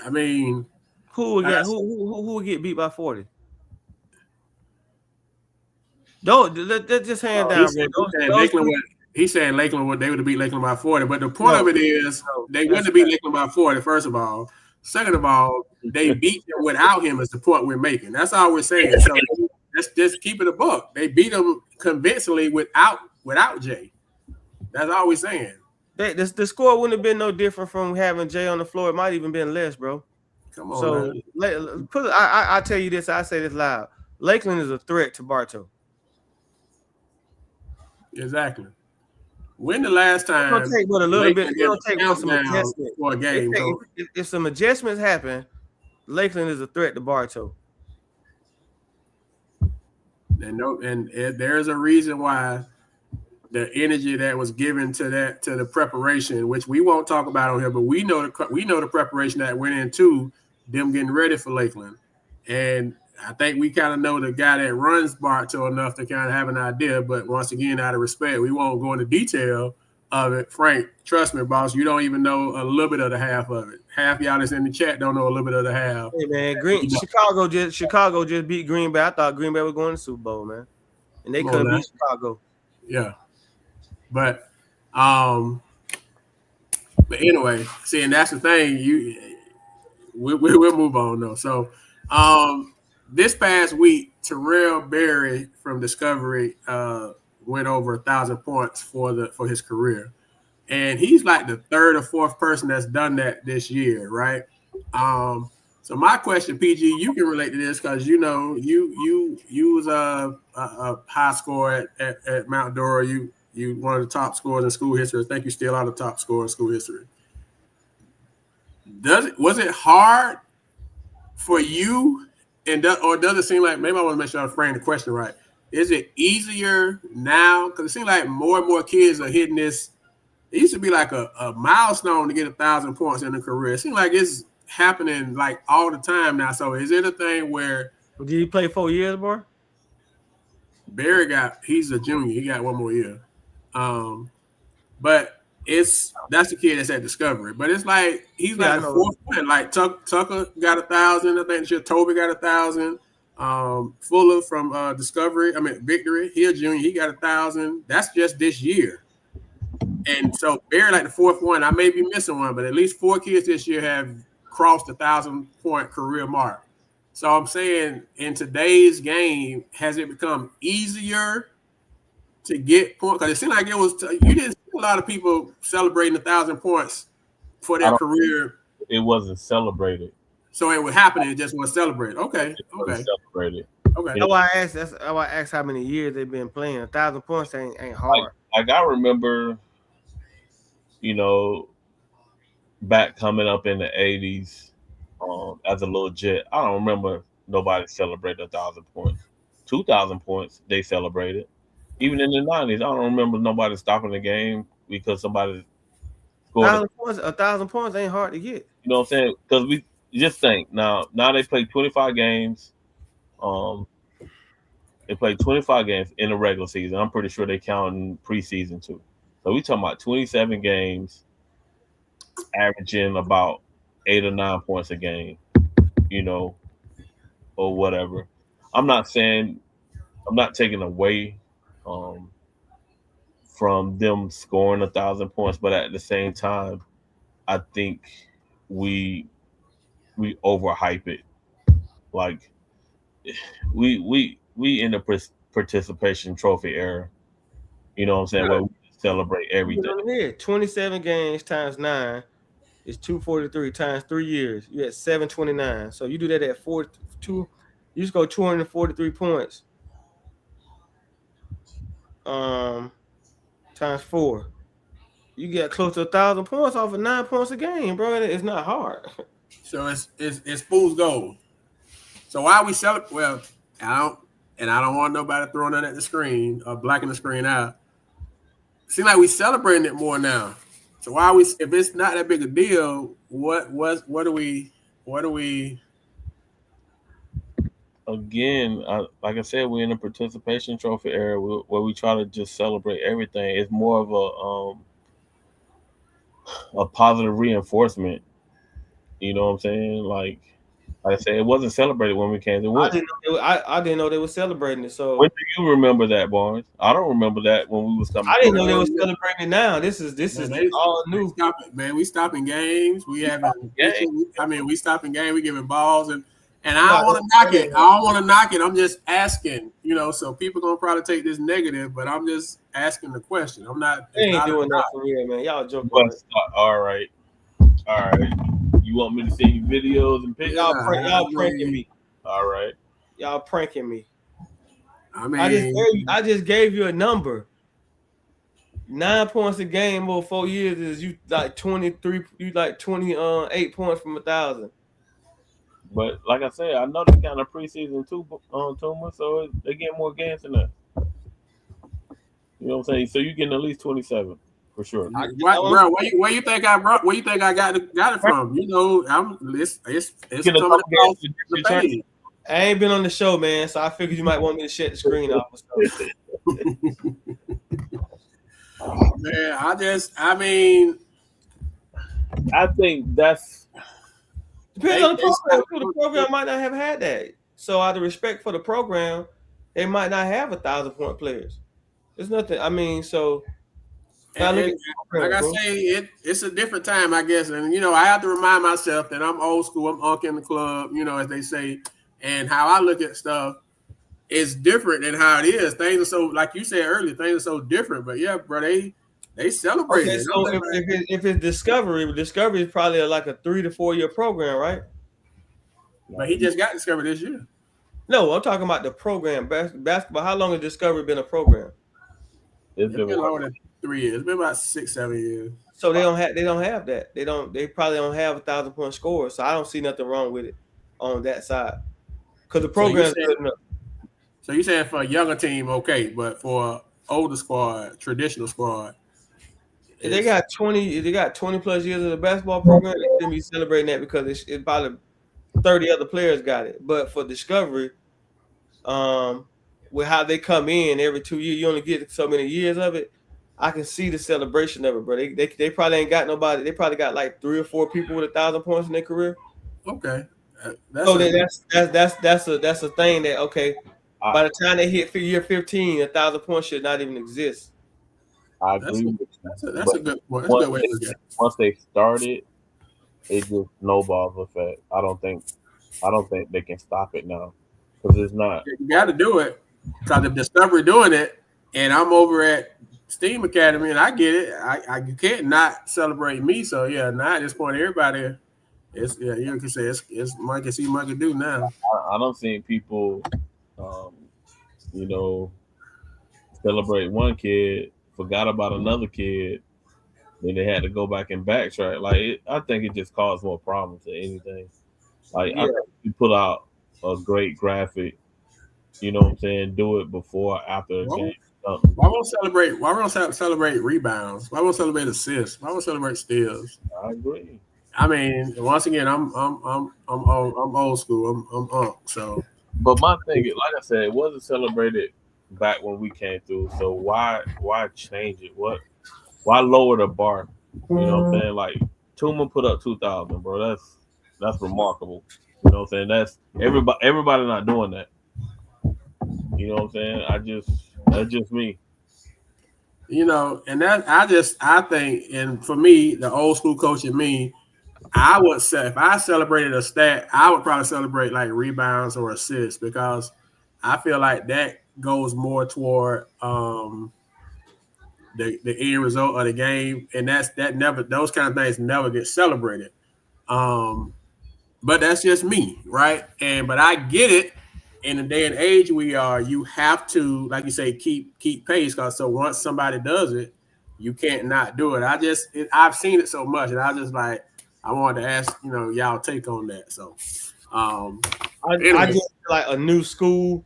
I mean, who would get beat by 40? Don't let's just hand down. He's saying Lakeland they would have beat Lakeland by 40, but the point of it is they wouldn't have beat Lakeland by 40. First of all, second of all, they beat them without him. Is the point we're making? That's all we're saying. So let's just keep it a buck. They beat them convincingly without Jay. That's all we're saying. The score wouldn't have been no different from having Jay on the floor. It might even been less, bro. Come on. So I tell you this. I say this loud. Lakeland is a threat to Bartow. Exactly. When the last time? It's gonna take but a little bit. It's gonna take some adjustments for a game. If some adjustments happen, Lakeland is a threat to Bartow. And there's a reason why the energy that was given to the preparation, which we won't talk about on here, but we know the preparation that went into them getting ready for Lakeland, and I think we kind of know the guy that runs Bartow enough to kind of have an idea. But once again, out of respect, we won't go into detail of it. Frank, trust me, boss, you don't even know a little bit of the half of it. Half y'all that's in the chat don't know a little bit of the half. Hey man, Chicago just beat Green Bay. I thought Green Bay was going to the Super Bowl, man, and they couldn't beat Chicago. Yeah, but anyway, see, and that's the thing. We'll move on though. So, this past week, Terrell Berry from Discovery went over 1,000 points for his career, and he's like the 3rd or 4th person that's done that this year, right? So my question, PG, you can relate to this because you was a high scorer at Mount Dora. You one of the top scorers in school history. I think you still are the top scorer in school history. Was it hard for you? Or does it seem like, maybe I want to make sure I frame the question right. Is it easier now? Because it seems like more and more kids are hitting this. It used to be like a milestone to get 1,000 points in a career. It seems like it's happening like all the time now. So is it a thing where? Did he play 4 years, boy? Barry he's a junior. He got 1 more year. But that's the kid that's at Discovery. But it's like he's like the 4th one. Like Tucker got 1,000. I think Toby got 1,000. Fuller from Victory. He a junior. He got 1,000. That's just this year. And so Barry like the 4th one. I may be missing one, but at least 4 kids this year have crossed the 1,000-point career mark. So I'm saying in today's game, has it become easier to get points? Because it seemed like you didn't see a lot of people celebrating 1,000 points for their career. It wasn't celebrated. So it would happen. It just wasn't celebrated. Okay. Celebrated. Okay. That's why I asked how many years they've been playing. 1,000 points ain't hard. Like I remember, back coming up in the 80s, as a little jet, I don't remember nobody celebrated 1,000 points. 2,000 points they celebrated. Even in the 90s, I don't remember nobody stopping the game because somebody scored. 1,000 points ain't hard to get. You know what I'm saying? Because we just think now they play 25 games. They played 25 games in the regular season. I'm pretty sure they counting preseason too. So we talking about 27 games, averaging about 8 or 9 points a game, or whatever. I'm not taking away from them scoring 1,000 points, but at the same time, I think we overhype it. Like we in the participation trophy era, You know what I'm saying? Where we celebrate everything. Here, 27 games times 9 is 243 times 3 years. You at 729. So you do that at 42. You just go 243 points. Times 4. You get close to 1,000 points off of 9 points a game, bro. It's not hard. So it's fool's gold. So why are we celebrate? Well, I don't want nobody throwing that at the screen or blacking the screen out. Seems like we celebrating it more now. So why are we? If it's not that big a deal, what do we? Again, like I said, we're in a participation trophy era where we try to just celebrate everything. It's more of a positive reinforcement. You know what I'm saying? Like I said, it wasn't celebrated when we came to win. I didn't know they were celebrating it. So when do you remember that, Barnes? I don't remember that when we was coming. I didn't know they were celebrating it now. This is all new. We stopping games. We having we stopping games. We giving balls and I don't want to knock it. I don't want to knock it. I'm just asking. So people gonna probably take this negative, but I'm just asking the question. I'm not. They ain't doing that for real, man. Y'all joking. All right. You want me to see videos and pictures? Y'all pranking me. All right. Y'all pranking me. I mean, I just gave you a number. 9 points a game over 4 years is you like 23. You like 28 points from 1,000. But like I said, I know they kind of preseason too, Tuma, so they get more games than that. You know what I'm saying? So you getting at least 27 for sure. Bro, where you think I got it from? It's coming across the page. I ain't been on the show, man, so I figured you might want me to shut the screen off. Man, I depends think on the program. The program might not have had that. So out of respect for the program, they might not have 1,000-point players. There's nothing. I mean, so it's a different time, I guess, and I have to remind myself that I'm old school. I'm Unc in the club, as they say, and how I look at stuff is different than how it is. Things are so, like you said earlier, things are so different. But yeah, bro, they celebrate. Okay, so if it's Discovery is probably like a 3 to 4 year program, right? But he just got Discovery this year. No, I'm talking about the program basketball. How long has Discovery been a program? It's been longer than 3 years. It's been about 6-7 years. So they don't have that. They probably don't have 1,000-point scores. So I don't see nothing wrong with it on that side. Because the program is good enough. So you saying for a younger team, okay, but for an older squad, traditional squad, if they got 20 plus years of the basketball program, they shouldn't be celebrating that because it's probably 30 other players got it. But for Discovery, with how they come in every 2 years, you only get so many years of it. I can see the celebration of it, bro. They probably ain't got nobody. They probably got like 3 or 4 people with 1,000 points in their career. Okay, that's a thing that okay. By the time they hit year 15, 1,000 points should not even exist. I agree. That's a good point. That's a good way to look at it. Once they started, it just snowballs effect. I don't think they can stop it now because it's not. You got to do it because if Discovery doing it, and I'm over at STEAM Academy, and I get it. You can't not celebrate me. So yeah, now at this point, everybody, you can say it's monkey see, monkey do now. I don't think people. Celebrate one kid, forgot about another kid, then they had to go back and backtrack. I think it just caused more problems than anything. I think you put out a great graphic, you know what I'm saying? Do it before, after the game. Why won't celebrate rebounds? Why won't celebrate assists? Why won't celebrate steals? I agree. I mean, once again, I'm old school. I'm so. But my thing is, like I said, it wasn't celebrated back when we came through. So why change it? Why lower the bar? You know what I'm saying? Like Tuma put up 2,000, bro. That's remarkable. You know what I'm saying? That's everybody not doing that. You know what I'm saying? That's just me. And that I think, and for me, the old school coach in me, I would say if I celebrated a stat, I would probably celebrate like rebounds or assists because I feel like that goes more toward the end result of the game, and those kind of things never get celebrated. But that's just me, right? But I get it. In the day and age we are, you have to, like you say, keep pace. Because so once somebody does it, you can't not do it. I've seen it so much, and I just like I wanted to ask y'all take on that. So I just like a new school.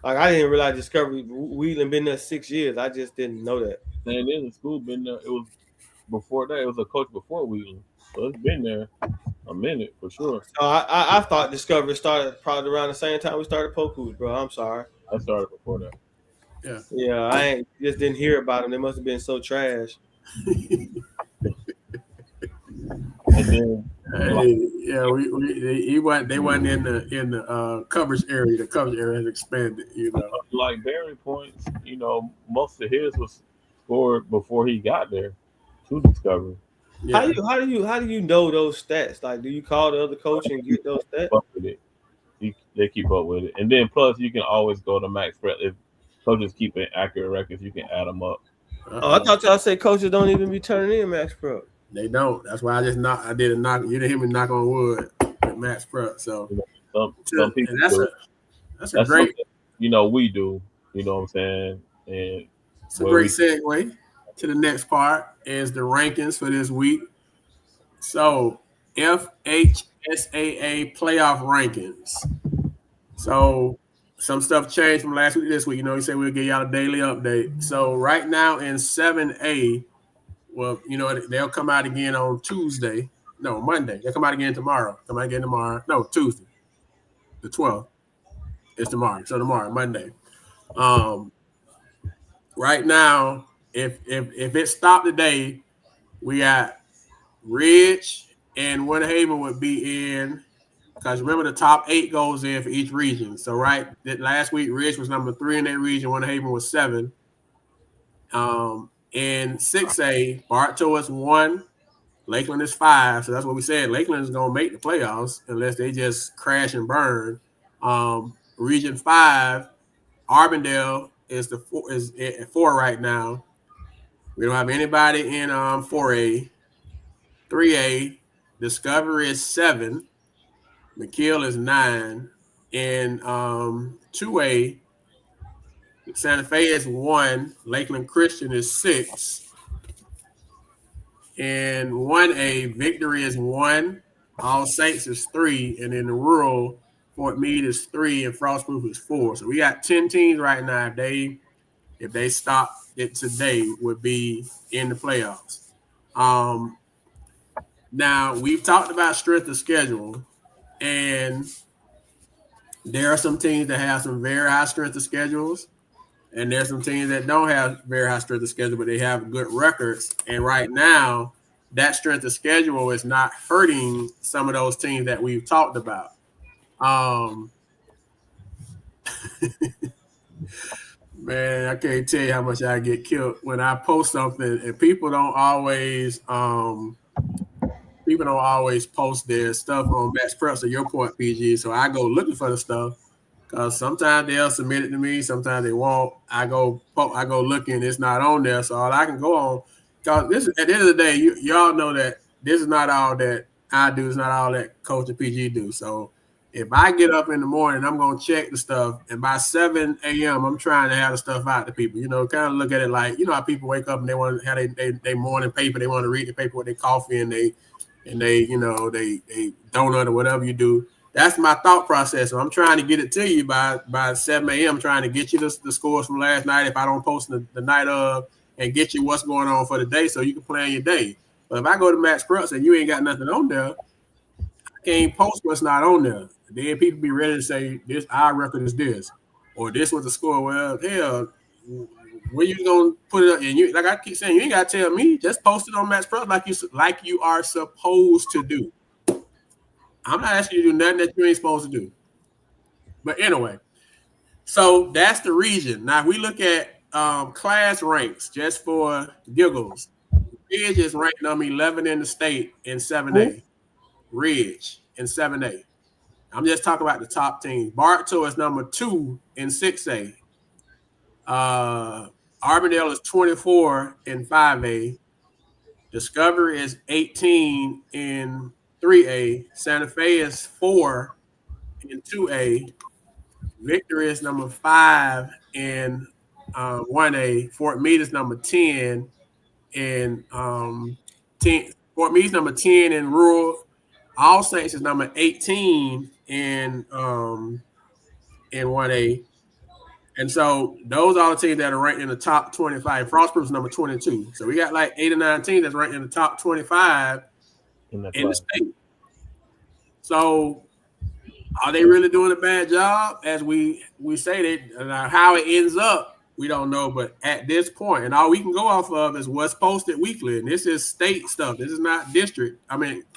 Like I didn't realize Discovery Wheeling been there 6 years. I just didn't know that. And then the school been there. It was before that. It was a coach before Wheeling, so it's been there a minute for sure. So I thought Discovery started probably around the same time we started Polk, bro. I'm sorry. I started before that. Yeah. I just didn't hear about them. They must have been so trash. And then they wasn't in the coverage area. The coverage area has expanded. Like Barry points, most of his was scored before he got there to Discovery. Yeah. How do you know those stats? Like, do you call the other coach and get those stats? They keep up with it, and then plus you can always go to MaxPreps if coaches keep accurate records. You can add them up. I thought y'all say coaches don't even be turning in MaxPreps. They don't. That's why I did a knock. You didn't hear me knock on wood at MaxPreps. So some people that's a great. We do. You know what I'm saying? And it's a great segue to the next part is the rankings for this week. So FHSAA playoff rankings. So some stuff changed from last week to this week. He said we'll give y'all a daily update. So right now in 7A, well, they'll come out again on Tuesday. No, Monday. They'll come out again tomorrow. No, Tuesday. The 12th. It's tomorrow. So tomorrow, Monday. Right now, if it stopped today, we got Ridge and Winter Haven would be in. Because remember, the top 8 goes in for each region. So last week, Ridge was number 3 in that region. Winter Haven was 7. In 6A, Bartow is 1. Lakeland is 5. So that's what we said. Lakeland is going to make the playoffs unless they just crash and burn. Region 5, Arbondale is at 4 right now. We don't have anybody in 4A. 3A, Discovery is 7. McKeel is 9. In 2A, Santa Fe is 1. Lakeland Christian is 6. In 1A, Victory is 1. All Saints is 3. And in the rural, Fort Meade is 3 and Frostproof is 4. So we got 10 teams right now. If they stop it today, would be in the playoffs. Now we've talked about strength of schedule, and there are some teams that have some very high strength of schedules. And there's some teams that don't have very high strength of schedule, but they have good records. And right now, that strength of schedule is not hurting some of those teams that we've talked about. Man, I can't tell you how much I get killed when I post something, and people don't always post their stuff on MaxPreps to your point, PG. So I go looking for the stuff. Because sometimes they'll submit it to me, sometimes they won't. I go looking, it's not on there. So all I can go on, because this at the end of the day, y'all know that this is not all that I do, it's not all that Coach and PG do. So if I get up in the morning, I'm gonna check the stuff, and by 7 a.m. I'm trying to have the stuff out to people. Kind of look at it like, how people wake up and they want to have their morning paper, they want to read the paper with their coffee and they donut or whatever you do. That's my thought process. So I'm trying to get it to you by 7 a.m. I'm trying to get you the scores from last night if I don't post the night of, and get you what's going on for the day so you can plan your day. But if I go to MaxPreps and you ain't got nothing on there, I can't post what's not on there. Then people be ready to say, this our record is this, or this was the score. Well, hell, where you gonna put it up? And you, like I keep saying, you ain't gotta tell me. Just post it on MaxPreps like you are supposed to do. I'm not asking you to do nothing that you ain't supposed to do. But anyway, so that's the region. Now, if we look at class ranks, just for giggles, Ridge is ranked number 11 in the state in 7A. Ridge in 7A. I'm just talking about the top teams. Bartow is number 2 in 6A. Arbondale is 24 in 5A. Discovery is 18 in 3A. Santa Fe is 4 in 2A. Victory is number 5 in 1A. Fort Meade is number 10 in 10. Fort Meade is number 10 in rural. All Saints is number 18 in 1A. And so those are the teams that are ranked in the top 25. Frostproof is number 22. So we got like 8 or 9 teams that's ranked in the top 25 in the state. So are they really doing a bad job? As we say that, how it ends up, we don't know. But at this point, and all we can go off of is what's posted weekly. And this is state stuff. This is not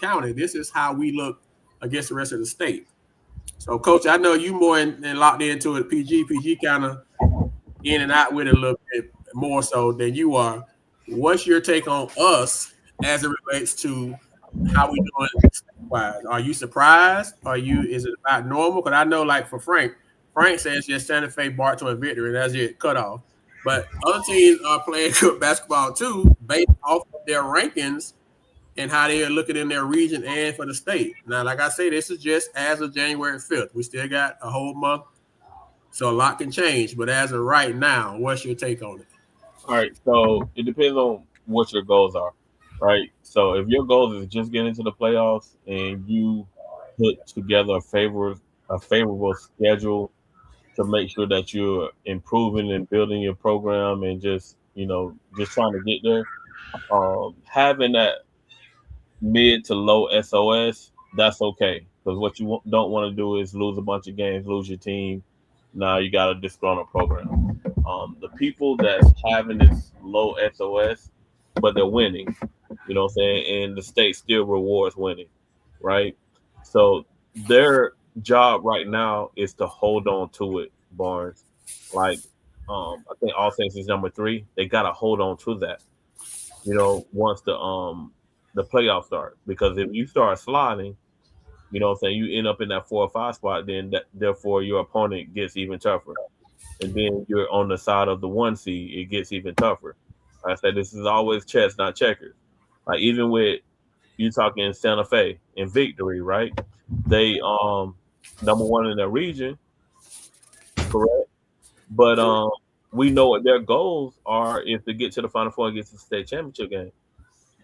county. This is how we look against the rest of the state. So, Coach, I know you more and locked into it. PG kind of in and out with it a little bit more so than you are. What's your take on us as it relates to how we doing state-wise? Are you surprised? Is it about normal? Because I know, like for Frank says just Santa Fe, Bartow, and Victory, and that's it, cut off. But other teams are playing good basketball too, based off of their rankings and how they are looking in their region and for the state. Now, like I say, this is just as of January 5th. We still got a whole month, so a lot can change. But as of right now, what's your take on it? All right, so it depends on what your goals are, right? So if your goal is just getting into the playoffs and you put together a favorable schedule to make sure that you're improving and building your program and just trying to get there, having that mid to low SOS, that's okay. Because what you don't want to do is lose a bunch of games, lose your team. Now you got a disgruntled program. The people that's having this low SOS, but they're winning, you know what I'm saying? And the state still rewards winning, right? So their job right now is to hold on to it, Barnes. Like, I think All Saints is number 3. They got to hold on to that, once the playoffs start. Because if you start sliding, you know what I'm saying, you end up in that 4 or 5 spot, then therefore your opponent gets even tougher. And then you're on the side of the 1 seed, it gets even tougher. Like I said, this is always chess, not checkers. Like even with you talking Santa Fe and Victory, right? They number 1 in their region, correct? But we know what their goals are if they get to the Final Four and get to the state championship game,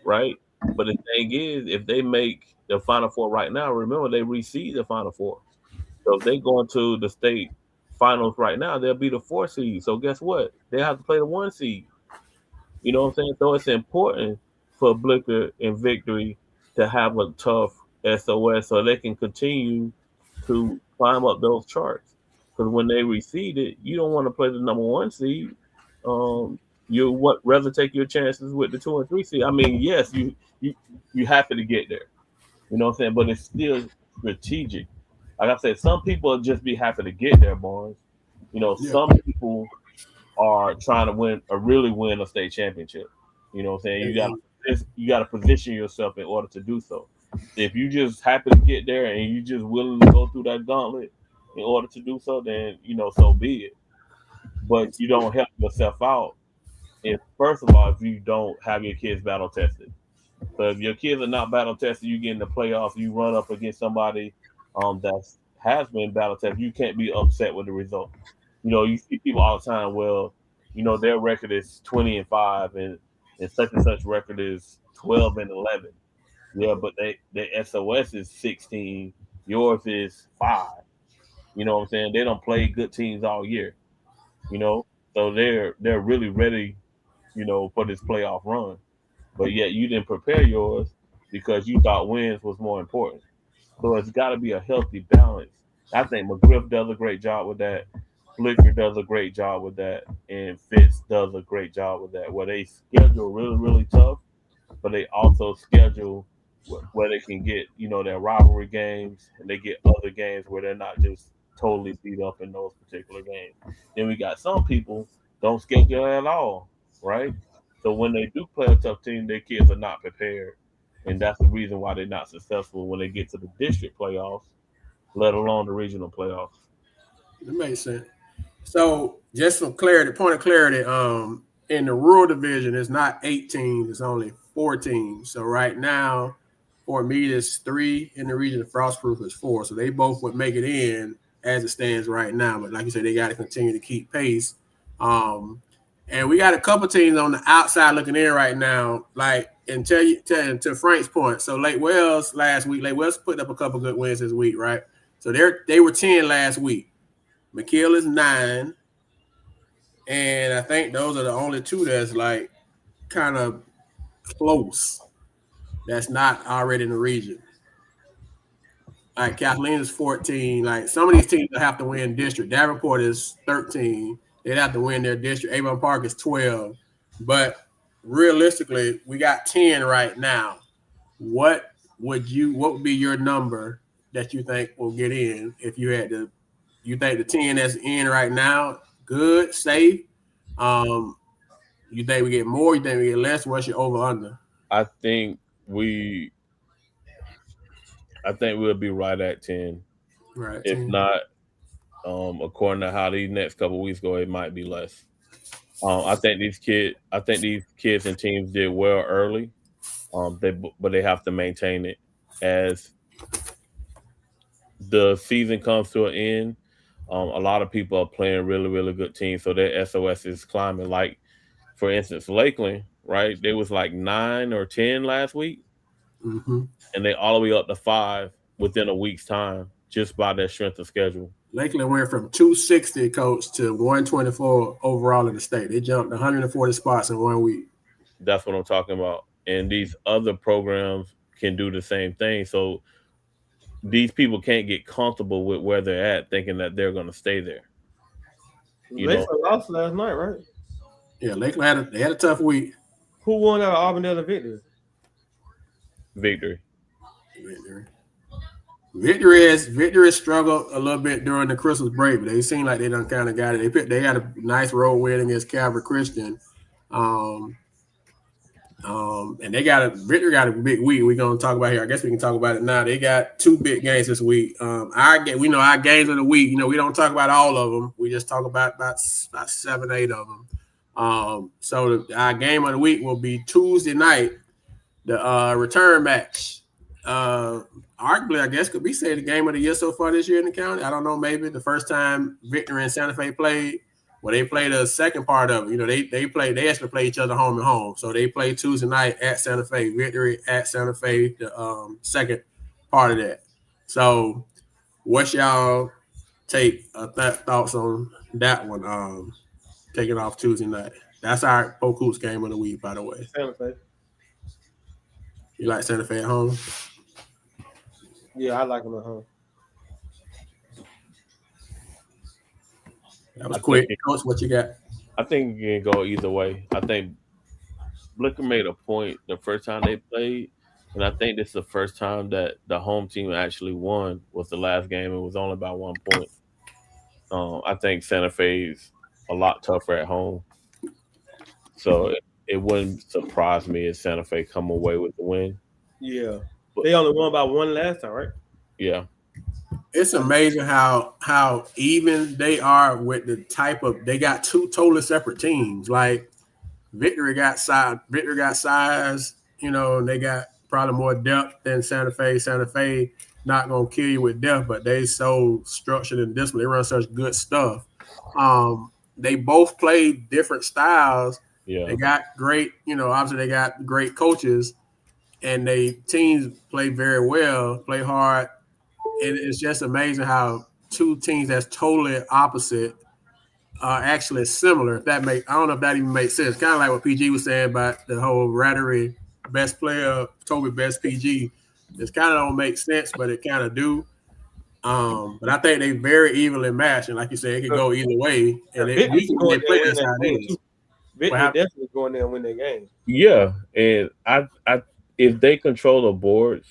right? But the thing is, if they make the Final Four right now, remember they reseed the Final Four. So if they go into the state finals right now, they'll be the 4 seed. So guess what? They have to play the 1 seed. You know what I'm saying? So it's important for Blicker and Victory to have a tough SOS so they can continue to climb up those charts. Because when they reseed it, you don't want to play the number 1 seed. You rather take your chances with the 2 and 3 seed. I mean, yes, you happy to get there. You know what I'm saying? But it's still strategic. Like I said, some people just be happy to get there, Barnes. Some people are trying to really win a state championship. You know what I'm saying? You got to position yourself in order to do so. If you just happy to get there and you just willing to go through that gauntlet in order to do so, then so be it. But you don't help yourself out first of all, if you don't have your kids battle tested. So if your kids are not battle tested, you get in the playoffs, you run up against somebody that has been battle tested, you can't be upset with the result. You see people all the time, well, their record is 20-5 and such and such record is 12-11. Yeah, but their SOS is 16, yours is 5. You know what I'm saying? They don't play good teams all year. So they're really ready, for this playoff run. But yet you didn't prepare yours because you thought wins was more important. So it's got to be a healthy balance. I think McGriff does a great job with that. Flicker does a great job with that. And Fitz does a great job with that, where they schedule really, really tough, but they also schedule where they can get, their rivalry games, and they get other games where they're not just totally beat up in those particular games. Then we got some people don't schedule at all, right? So when they do play a tough team, their kids are not prepared. And that's the reason why they're not successful when they get to the district playoffs, let alone the regional playoffs. That makes sense. So just for clarity, point of clarity, in the rural division, it's not 8 teams, it's only 4 teams. So right now, for me, there's 3 in the region. Frostproof is 4. So they both would make it in as it stands right now. But like you said, they got to continue to keep pace. Um, and we got a couple teams on the outside looking in right now. Like, and to Frank's point, so Lake Wells last week, Lake Wells put up a couple good wins this week, right? So they were 10 last week. McKeel is 9. And I think those are the only 2 that's like kind of close. That's not already in the region. Like Kathleen is 14. Like some of these teams will have to win district. Davenport is 13. They'd have to win their district. Avon Park is 12. But realistically, we got 10 right now. What would be your number that you think will get in if you had to? You think the 10 that's in right now, good, safe? You think we get more? You think we get less? What's your over under? I think we I think we'll be right at 10. Right, If 10. not, according to how these next couple weeks go, it might be less. I think these kids and teams did well early. But they have to maintain it as the season comes to an end. A lot of people are playing really, really good teams, so their SOS is climbing. Like, for instance, Lakeland, right? They was like 9 or 10 last week, Mm-hmm. and they all the way up to 5 within a week's time just by their strength of schedule. Lakeland went from 260 coach to 124 overall in the state. They jumped 140 spots in 1 week. That's what I'm talking about. And these other programs can do the same thing. So these people can't get comfortable with where they're at, thinking that they're going to stay there. Lakeland lost last night, right? Yeah, Lakeland had a tough week. Who won out of Auburndale and Victory? Victory. Victory struggled a little bit during the Christmas break, but they seem like they done kind of got it. They had a nice road win against Calvary Christian. And Victory got a big week. We're gonna talk about here. I guess we can talk about it now. They got 2 big games this week. We know our games of the week. We don't talk about all of them. We just talk about 7, 8 of them. So our game of the week will be Tuesday night, the return match. Arguably, I guess could be say the game of the year so far this year in the county. I don't know, maybe the first time Victory and Santa Fe played. Well, they play the second part of it. They actually play each other home and home. So they play Tuesday night at Santa Fe, Victory at Santa Fe, the second part of that. So what's y'all thoughts on that one? Taking off Tuesday night. That's our Polk Hoops game of the week, by the way. Santa Fe. You like Santa Fe at home? Yeah, I like them at home. That was quick. Coach, what you got? I think it can go either way. I think Blicker made a point the first time they played, and I think this is the first time that the home team actually won was the last game. It was only by 1 point. I think Santa Fe's a lot tougher at home. So it wouldn't surprise me if Santa Fe come away with the win. Yeah. They only won by 1 last time, right? Yeah. It's amazing how even they are with the type of they got 2 totally separate teams. Like Victory got size, and they got probably more depth than Santa Fe. Santa Fe not gonna kill you with depth, but they so structured and disciplined. They run such good stuff. They both play different styles. Yeah. They got great, obviously they got great coaches, and they teams play very well, play hard. And it's just amazing how 2 teams that's totally opposite are actually similar. I don't know if that even makes sense. Kind of like what PG was saying about the whole Rattery best player, Toby best PG. This kind of don't make sense, but it kind of do. But I think they very evenly matched, and like you said, it could go either way. And they play this how it is. Victory definitely going there and win their game. Yeah, and I if they control the boards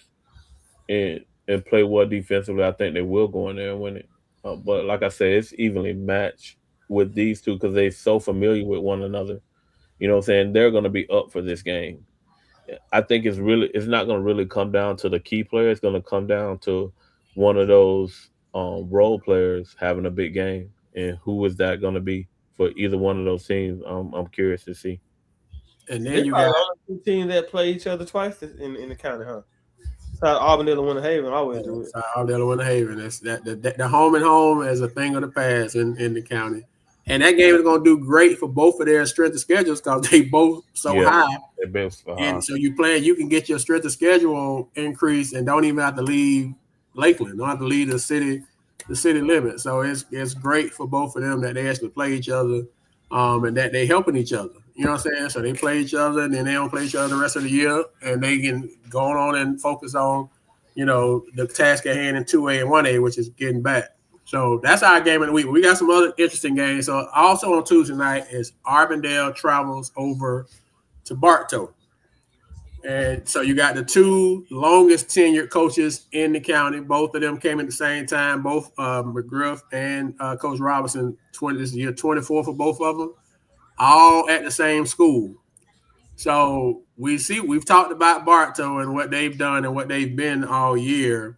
and play well defensively, I think they will go in there and win it. But like I said, it's evenly matched with these 2 because they're so familiar with one another. You know what I'm saying? They're going to be up for this game. I think it's not going to really come down to the key player. It's going to come down to one of those role players having a big game. And who is that going to be? for either one of those teams. I'm curious to see. And then They're you probably got the only two teams that play each other twice in the county, huh? It's how Auburndale and Winter Haven always do it. South Delaware Haven. That's the home and home is a thing of the past in the county. And that game is going to do great for both of their strength of schedules because they both so Yeah, high. they're best for And so you can get your strength of schedule increase and don't even have to leave Lakeland. Don't have to leave the city limit. So it's great for both of them that they actually play each other, and that they helping each other. You know what I'm saying? So they play each other and then they don't play each other the rest of the year, and they can go on and focus on, the task at hand in 2A and 1A, which is getting back. So that's our game of the week. We got some other interesting games. So also on Tuesday night is Arbondale travels over to Bartow. And so you got the two longest tenured coaches in the county. Both of them came at the same time. Both McGriff and Coach Robinson. This is year 24 for both of them. All at the same school. So we've talked about Bartow and what they've done and what they've been all year.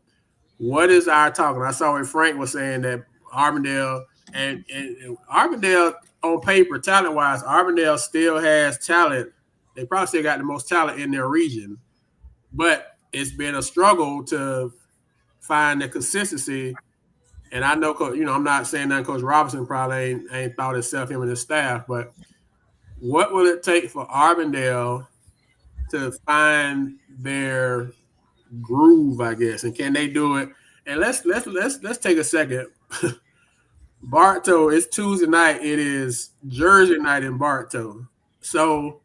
What is our talking? I saw what Frank was saying that Arbondale and Arbondale on paper, talent wise, Arbondale still has talent. They probably still got the most talent in their region, but it's been a struggle to find the consistency. And I know, I'm not saying that Coach Robinson probably ain't thought himself, him and his staff, but what will it take for Arbondale to find their groove, I guess, and can they do it? And let's take a second. Bartow, it's Tuesday night. It is Jersey night in Bartow. So,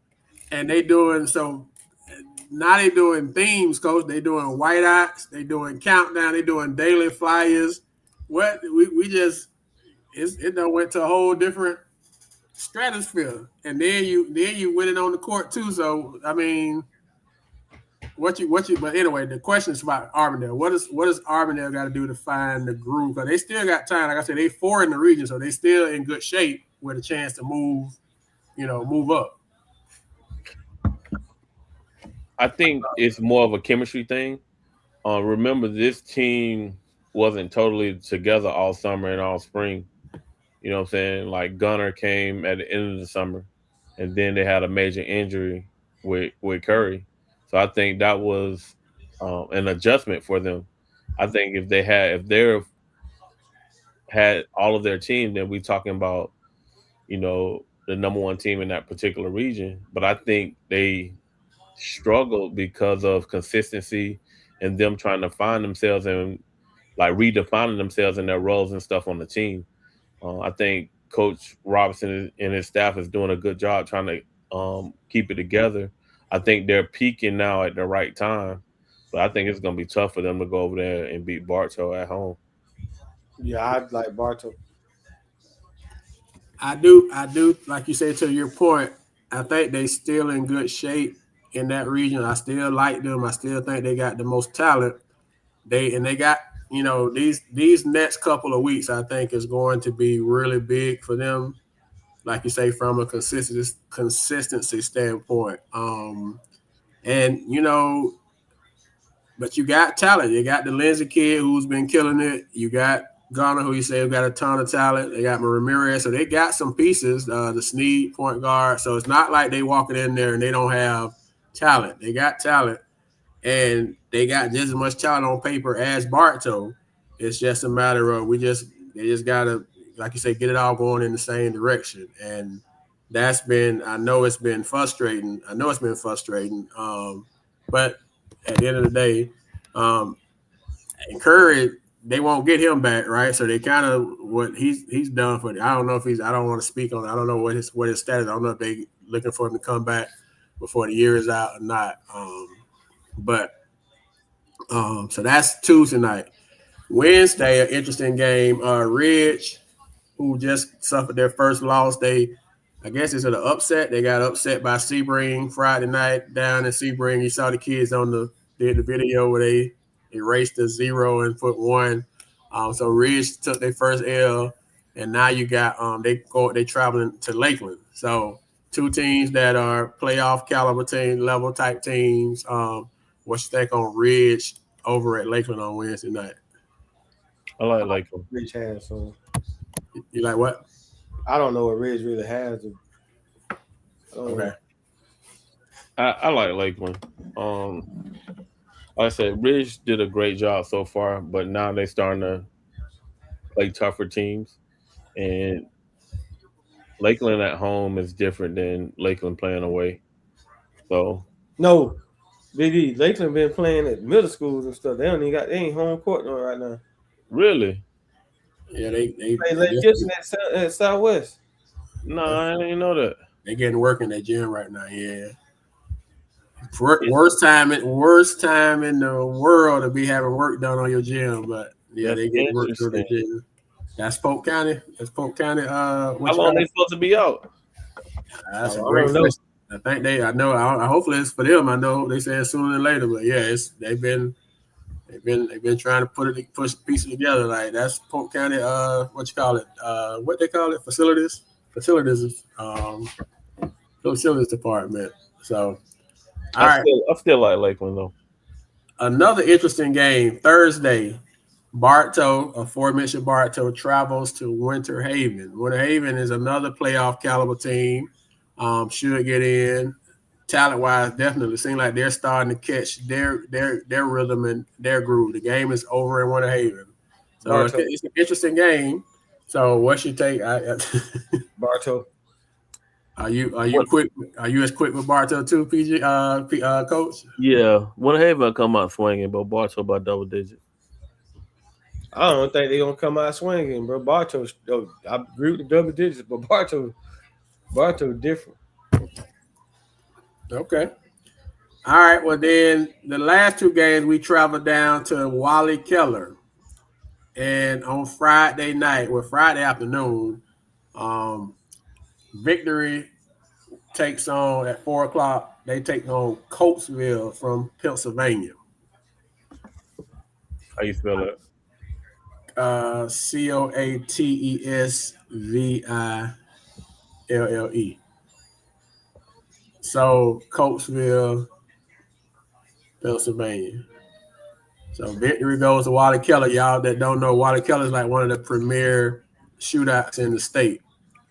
and they doing so. Now they doing themes, coach. They doing whiteouts. They doing countdown. They doing daily flyers. What we just it done went to a whole different stratosphere. And then you win it on the court too. So I mean, what you but anyway, the question is about Arbondale. What does Arbondale got to do to find the groove? Because they still got time. Like I said, they 4 in the region, so they still in good shape with a chance to move up. I think it's more of a chemistry thing. Remember, this team wasn't totally together all summer and all spring. You know what I'm saying? Like Gunner came at the end of the summer, and then they had a major injury with Curry. So I think that was an adjustment for them. I think if they had all of their team, then we talking about the number one team in that particular region. But I think they struggled because of consistency and them trying to find themselves and like redefining themselves in their roles and stuff on the team. I think Coach Robinson and his staff is doing a good job trying to keep it together. I think they're peaking now at the right time, but I think it's going to be tough for them to go over there and beat Bartow at home. Yeah, I'd like Bartow. I do, like you said, to your point, I think they still in good shape in that region. I still like them. I still think they got the most talent. They got, these next couple of weeks, I think is going to be really big for them. Like you say, from a consistency standpoint. And but you got talent. You got the Lindsay kid who's been killing it. You got Garner, who you say got a ton of talent. They got Ramirez, so they got some pieces. The Snead point guard. So it's not like they walking in there and they don't have talent. They got talent, and they got just as much talent on paper as Bartow. It's just a matter of they just gotta, like you say, get it all going in the same direction. And I know it's been frustrating. But at the end of the day, Curry, they won't get him back, right? So they kind of what he's done for. I don't know if I don't want to speak on it. I don't know what his status. I don't know if they looking for him to come back before the year is out or not. So that's Tuesday night. Wednesday, an interesting game. Ridge, who just suffered their first loss. I guess it's an upset. They got upset by Sebring Friday night down in Sebring. You saw the kids on the video where they erased the 0 and put 1. So Ridge took their first L, and now you got they traveling to Lakeland. So two teams that are playoff caliber level type teams. What you think on Ridge over at Lakeland on Wednesday night? I like Lakeland. Rich has so. You like what? I don't know what Ridge really has. Okay. I like Lakeland. Like I said, Ridge did a great job so far, but now they're starting to play tougher teams. And Lakeland at home is different than Lakeland playing away. So No, Big E. Lakeland been playing at middle schools and stuff. They ain't home court no right now. really, Yeah, they Play Lake Gibson at Southwest. no, I didn't know that. they getting work in that gym right now. Yeah. Worst time in the world to be having work done on your gym, but yeah, That's they get work through the interesting. gym. That's Polk County. That's Polk County. How long they supposed to be out? That's a I great don't know. question. I think I know. Hopefully it's for them. I know they said sooner than later, but yeah, they've been trying to push pieces together. Like that's Polk County. What you call it? What they call it? Facilities. Facilities department. So, all right. I still like Lakeland though. Another interesting game Thursday. Bartow, aforementioned Bartow, travels to Winter Haven. Winter Haven is another playoff caliber team. Should get in. Talent wise, definitely seems like they're starting to catch their rhythm and their groove. The game is over in Winter Haven, so it's an interesting game. So, what's your take? Bartow. Are you quick? Are you as quick with Bartow too, PG coach? Yeah, Winter Haven come out swinging, but Bartow by double digits. I don't think they're gonna come out swinging, bro. Bartow, I agree with the double digits, but Bartow different. Okay. All right. Well, then the last two games we traveled down to Wally Keller, and on Friday night, Friday afternoon, Victory takes on at 4:00. They take on Coatesville from Pennsylvania. How you spell it? Coatesville. So Coatesville, Pennsylvania. So Victory goes to Wally Keller. Y'all that don't know, Wally Keller is like one of the premier shootouts in the state.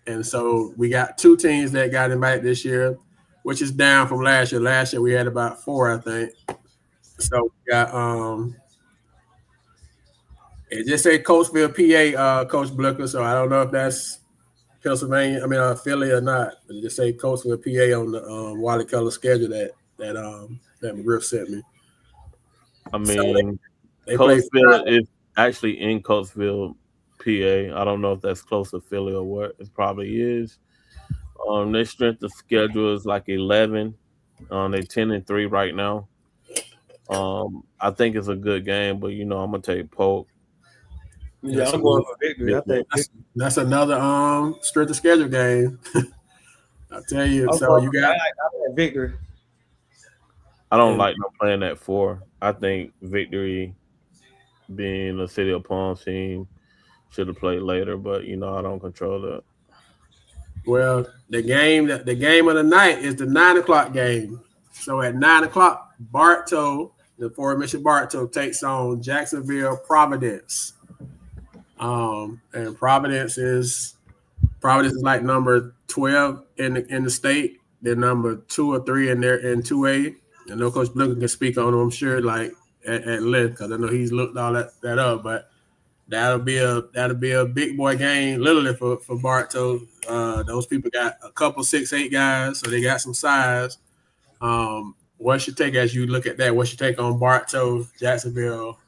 And so we got two teams that got invited this year, which is down from last year. Last year we had about 4, I think. So we got it just say Coatesville, PA, Coach Blicker. So I don't know if that's Pennsylvania, Philly or not. But it just say Coatesville, PA on the Wally Keller schedule that McGriff sent me. I mean, they Coatesville is actually in Coatesville, PA. I don't know if that's close to Philly or what. It probably is. Their strength of schedule is like 11. They're 10-3 right now. I think it's a good game, but I'm gonna take Polk. Yeah, I'm going for Victory. I think that's another strength of schedule game. I'll tell you. So you got I like Victory. I don't like them playing at 4. I think Victory, being a City of Palm team, should have played later, but I don't control that. Well, the game of the night is the 9:00 game. So at 9:00, Bartow, the aforementioned Bartow, takes on Jacksonville Providence. And Providence is like number 12 in the state. They're number 2 or 3 in 2A. I know Coach Blicker can speak on them, I'm sure, like at length, because I know he's looked all that up. But that'll be a big boy game, literally for Bartow. Those people got a couple 6'8" guys, so they got some size. What's your take as you look at that? What's your take on Bartow, Jacksonville,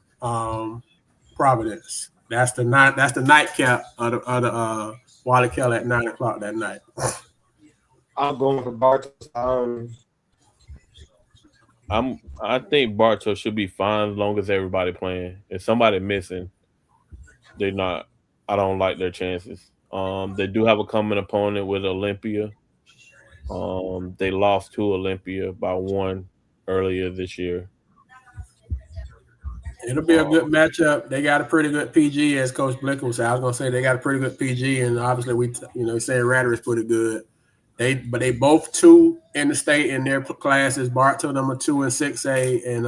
Providence? That's the nightcap of the Wally Keller at 9:00 that night. I'm going for Bartow. I think Bartow should be fine as long as everybody playing. If somebody missing, they're not. I don't like their chances. They do have a common opponent with Olympia. They lost to Olympia by 1 earlier this year. It'll be a good matchup. They got a pretty good PG, as Coach Blicker would say. I was gonna say they got a pretty good PG, and obviously saying Ratter is pretty good. But they both 2 in the state in their classes. Bartow number 2 in 6A, and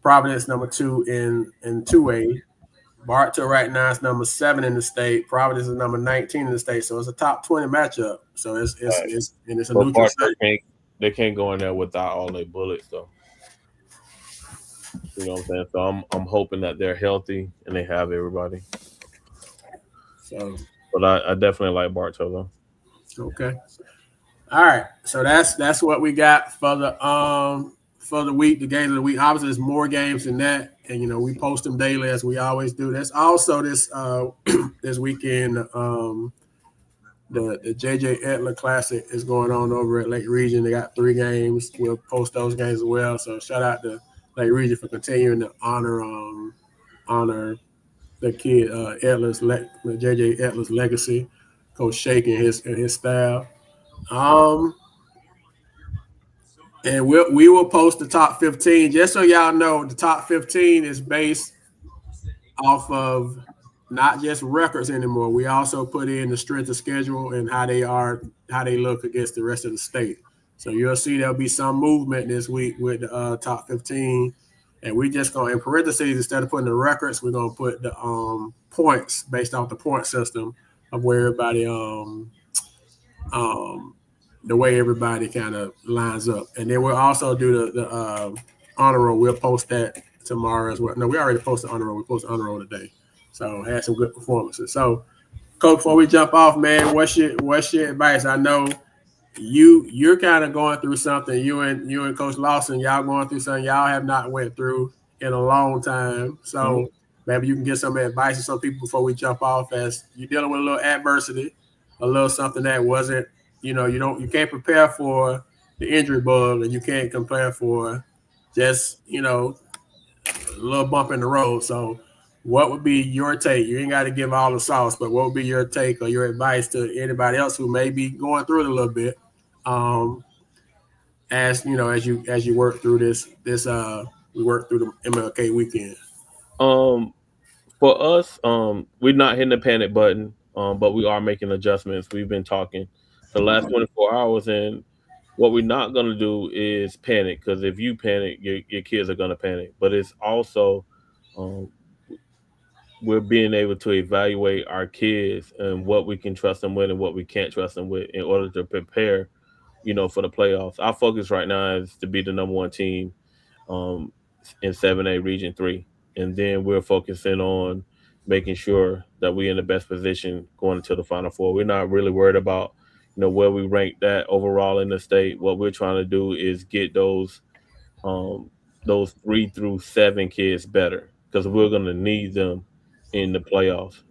Providence number 2 in 2A. Bartow right now is number 7 in the state. Providence is number 19 in the state. So it's a top 20 matchup. So Right. it's a But neutral Bartow site. can't they can't go in there without all their bullets though. You know what I'm saying? So I'm hoping that they're healthy and they have everybody. So But I definitely like Bartow though. okay. All right. So that's what we got for the week, the games of the week. Obviously, there's more games than that, and we post them daily as we always do. There's also this this weekend. The JJ Etler Classic is going on over at Lake Region. They got 3 games. We'll post those games as well. So shout out to Lake Region for continuing to honor the kid JJ Etler's legacy, Coach Shake and his staff. Um, and we will post the top 15 just so y'all know. The top 15 is based off of not just records anymore. We also put in the strength of schedule and how they look against the rest of the state. So you'll see there'll be some movement this week with the top 15. And we just going in parentheses, instead of putting the records, we're gonna put the points based off the point system of where everybody um the way everybody kind of lines up. And then we'll also do the honor roll. We'll post that tomorrow as well. No, we already posted honor roll. We posted honor roll today. So had some good performances. So, Coach, before we jump off, man, what's your advice? I know you're kind of going through something. You and Coach Lawson, y'all going through something y'all have not went through in a long time. So maybe you can get some advice to some people before we jump off, as you're dealing with a little adversity, a little something that wasn't, you can't prepare for the injury bug, and you can't prepare for just, a little bump in the road. So what would be your take? You ain't got to give all the sauce, but what would be your take or your advice to anybody else who may be going through it a little bit? Um, as you work through this we work through the MLK weekend. Um for us, we're not hitting the panic button, but we are making adjustments. We've been talking the last 24 hours, and what we're not gonna do is panic, because if you panic, your kids are gonna panic. But it's also um, we're being able to evaluate our kids and what we can trust them with and what we can't trust them with in order to prepare, for the playoffs. Our focus right now is to be the number one team um, in 7A Region 3. And then we're focusing on making sure that we're in the best position going into the Final Four. We're not really worried about, where we rank that overall in the state. What we're trying to do is get um, those 3 through 7 kids better, because we're going to need them in the playoffs.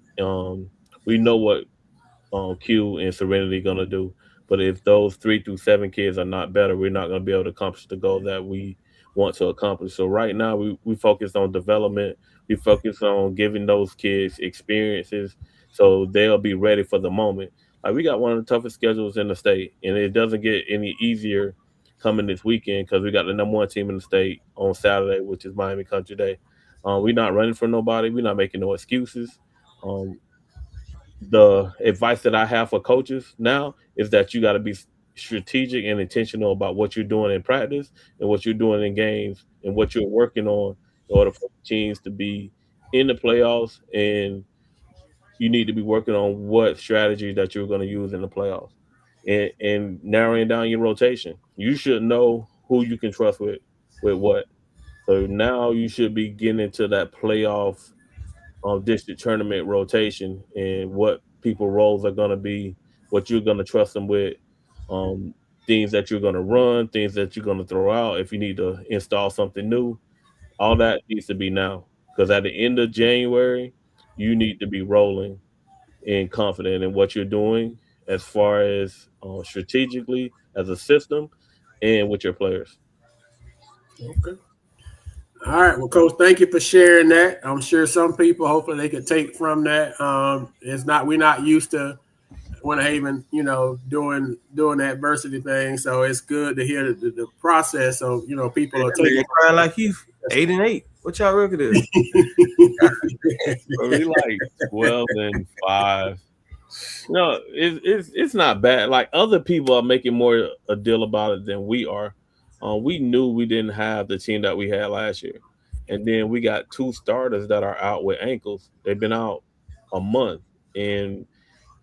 We know what Q and Serenity going to do. But if those 3 through 7 kids are not better, we're not going to be able to accomplish the goal that we want to accomplish. So right now, we focus on development. We focus on giving those kids experiences so they'll be ready for the moment. Like, we got one of the toughest schedules in the state, and it doesn't get any easier coming this weekend, because we got the number one team in the state on Saturday, which is Miami Country Day. We're not running for nobody. We're not making no excuses. Um, the advice that I have for coaches now is that you got to be strategic and intentional about what you're doing in practice and what you're doing in games and what you're working on in order for teams to be in the playoffs. And you need to be working on what strategy that you're going to use in the playoffs, and narrowing down your rotation. You should know who you can trust with what. So now you should be getting into that playoff district tournament rotation and what people roles are going to be, what you're going to trust them with, um, things that you're going to run, things that you're going to throw out. If you need to install something new, all that needs to be now. Because at the end of January, you need to be rolling and confident in what you're doing as far as strategically as a system and with your players. Okay. All right. Well, Coach, thank you for sharing that. I'm sure some people, hopefully, they could take from that. We're not used to Winter Haven, doing the adversity thing. So it's good to hear the process. So, people are taking crying like you 8-8. What y'all record is? So we like 12-5. No, it's not bad. Like, other people are making more a deal about it than we are. We knew we didn't have the team that we had last year, and then we got 2 starters that are out with ankles. They've been out a month, and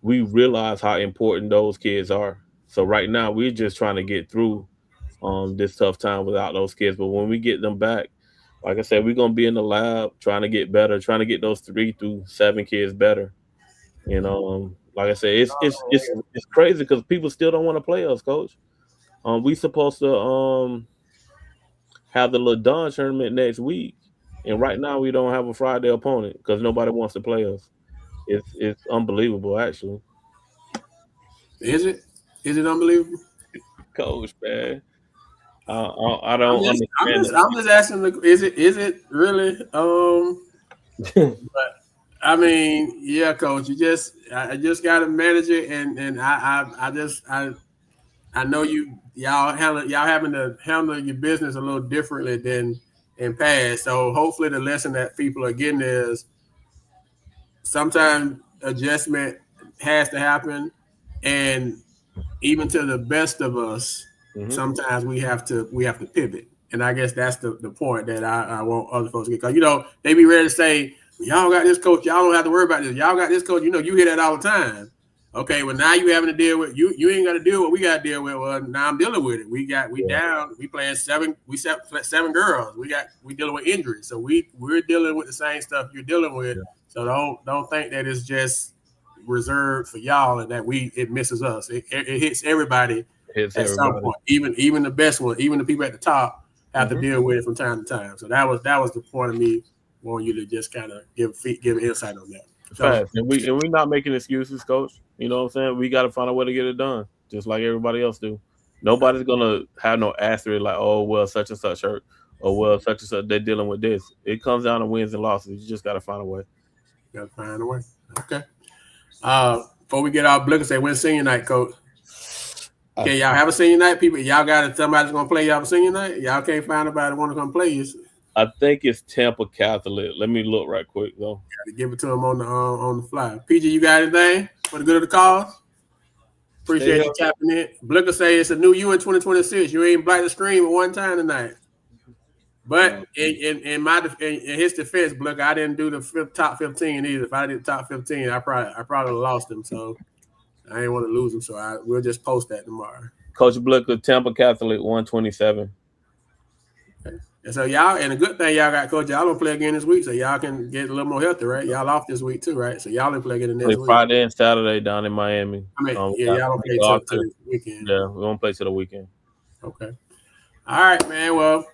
we realize how important those kids are. So right now, we're just trying to get through this tough time without those kids. But when we get them back, like I said, we're gonna be in the lab trying to get better, trying to get those 3 through 7 kids better. Like I said, it's crazy because people still don't want to play us, coach. We supposed to have the LaDon tournament next week, and right now we don't have a Friday opponent because nobody wants to play us. It's unbelievable, actually. Is it? Is it unbelievable? Coach, man, I don't understand. I'm just asking. Is it really? But I mean, yeah, coach. I just got to manage it, and I know y'all having to handle your business a little differently than in past. So hopefully the lesson that people are getting is sometimes adjustment has to happen, and even to the best of us, sometimes we have to pivot. And I guess that's the point that I want other folks to get. Because they be ready to say, y'all got this coach, y'all don't have to worry about this. Y'all got this coach, you hear that all the time. Okay, well now you having to deal with you ain't got to deal with what we got to deal with. Well, now I'm dealing with it. We down. We playing 7 girls. We dealing with injuries. So we're dealing with the same stuff you're dealing with. Yeah. So don't think that it's just reserved for y'all and that it misses us. It hits everybody some point. Even the best one, even the people at the top have to deal with it from time to time. So that was the point of me wanting you to just kind of give insight on that. Fast. And we're not making excuses, coach. You know what I'm saying? We got to find a way to get it done, just like everybody else do. Nobody's gonna have no asterisk like, oh well, such and such hurt, or well, such and such they're dealing with this. It comes down to wins and losses. You just got to find a way. Got to find a way. Okay. Before we get off, Blicker say, when's senior night, coach? Okay, y'all have a senior night, people. Y'all got somebody's gonna play y'all a senior night. Y'all can't find nobody want to come play you. I think it's Tampa Catholic. Let me look right quick though. Got to give it to them on the fly. PG, you got anything for the good of the cause? Appreciate you tapping in. Blicker say it's a new you in 2026. You ain't black the screen at one time tonight. But in his defense, Blicker, I didn't do the top 15 either. If I did top 15, I probably lost him. So I didn't want to lose him. So we'll just post that tomorrow. Coach Blicker, Tampa Catholic 127. Okay. And so y'all, and a good thing y'all got, coach, y'all don't play again this week, so y'all can get a little more healthy, right? Y'all off this week too, right? So y'all didn't play again next week. Friday and Saturday down in Miami. I mean, y'all don't play till the weekend. Yeah, we won't play till the weekend. Okay. All right, man. Well,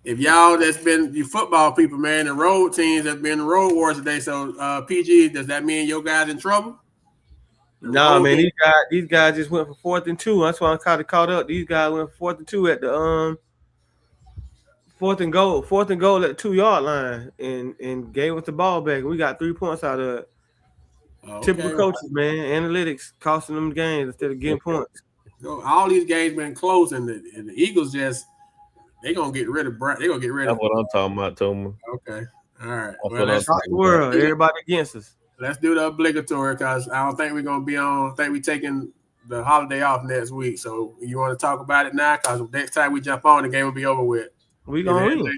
if y'all that's been you football people, man, the road teams have been road wars today. So PG, does that mean your guys in trouble? No, man, these guys just went for 4th and 2. That's why I'm kind of caught up. These guys went for 4th and 2 at the 4th and goal at the 2-yard line and gave us the ball back. We got 3 points out of it. Okay. Typical coaches, man. Analytics costing them games instead of getting points. All these games been close, and the Eagles they're gonna get rid of Brown. They're gonna get rid of. That's what I'm talking about, Toma. Okay, all right. Well, that's the world. Everybody against us. Let's do the obligatory because I don't think we're gonna be on. I think we're taking the holiday off next week. So you want to talk about it now? Because next time we jump on, the game will be over with. We gonna win.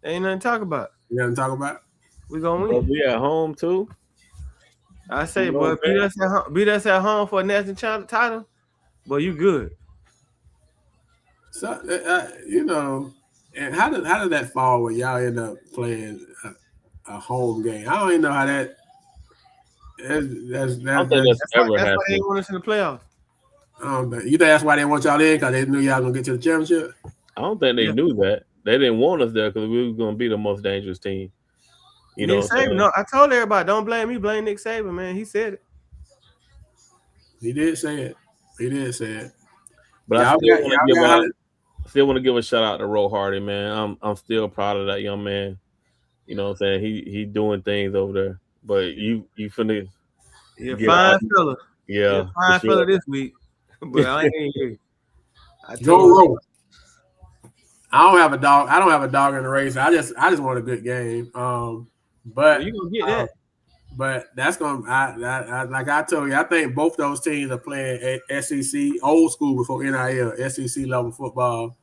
Ain't nothing to talk about. You nothing to talk about? We gonna win. We at home too. I say, boy, beat us at home for a national title. Boy, you good. So and how did that fall when y'all end up playing a home game? I don't even know how that. I don't think that's ever happened. That's why they want us in the playoffs. You think that's why they want y'all in because they knew y'all gonna get to the championship? I don't think they knew that. They didn't want us there because we were gonna be the most dangerous team. You know, Nick Saban. No, I told everybody, don't blame me, blame Nick Saban, man. He said it. He did say it. But I still want to give a shout out to Ro Hardy, man. I'm still proud of that young man. You know what I'm saying? He doing things over there. But you finna fine fella. Yeah. Fine fella this week. But I ain't here. Go Ro. I don't have a dog in the race. I just want a good game. But you gonna get that. But that's gonna. Like I told you, I think both those teams are playing SEC old school before NIL, SEC level football,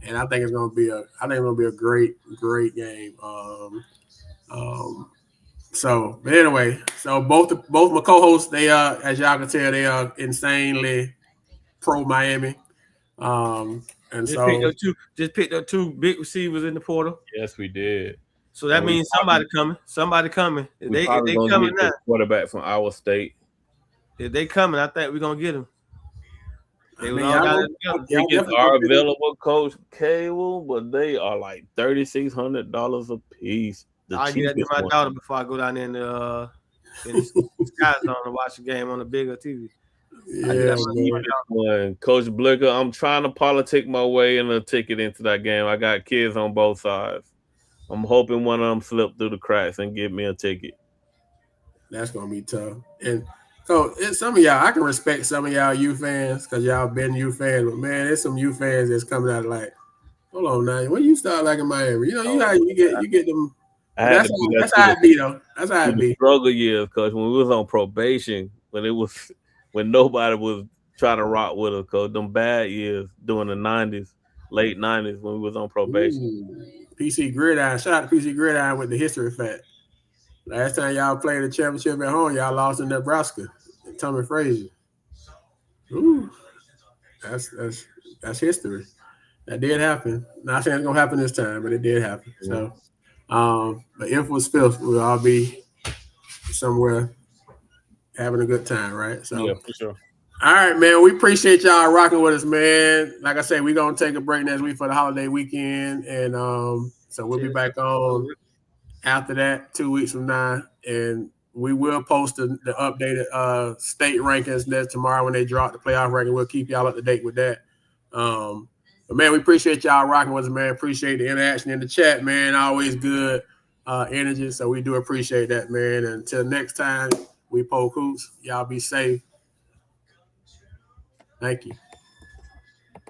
and I think it's gonna be a great game. So, but anyway, so both my co-hosts, they are, as y'all can tell, they are insanely pro Miami. And just picked up two big receivers in the portal. Yes, we did. So that means somebody coming. Somebody coming. If they coming now, quarterback from our state. If they coming, I think we're gonna get them. Tickets are available, Coach Cable, but they are like $3,600 a piece. I'll get that to my daughter before I go down there in the Sky Zone to watch the game on the bigger TV. Yeah, man. Coach Blicker, I'm trying to politic my way in a ticket into that game. I got kids on both sides. I'm hoping one of them slip through the cracks and give me a ticket. That's gonna be tough. And so some of y'all, I can respect some of y'all U fans because y'all been U fans, but man, there's some U fans that's coming out like, hold on now, when you start liking Miami, you get them. That's how it be though. That's how it be. Struggle years, because when we was on probation, when nobody was trying to rock with us, cause them bad years during the '90s, late '90s when we was on probation. PC Gridiron, shout out to PC Gridiron with the history fact. Last time y'all played the championship at home, y'all lost in Nebraska. Tommy Frazier. Ooh, that's history. That did happen. Not saying it's gonna happen this time, but it did happen. Yeah. So, but if it was fifth, we'll all be somewhere having a good time, right? So, yeah, for sure. All right, man. We appreciate y'all rocking with us, man. Like I said, we're gonna take a break next week for the holiday weekend, and so we'll be back on after that 2 weeks from now, and we will post the updated state rankings next tomorrow when they drop the playoff ranking. We'll keep y'all up to date with that. But man, we appreciate y'all rocking with us, man. Appreciate the interaction in the chat, man. Always good energy, so we do appreciate that, man. Until next time, we Polk Hoops. Y'all be safe. Thank you.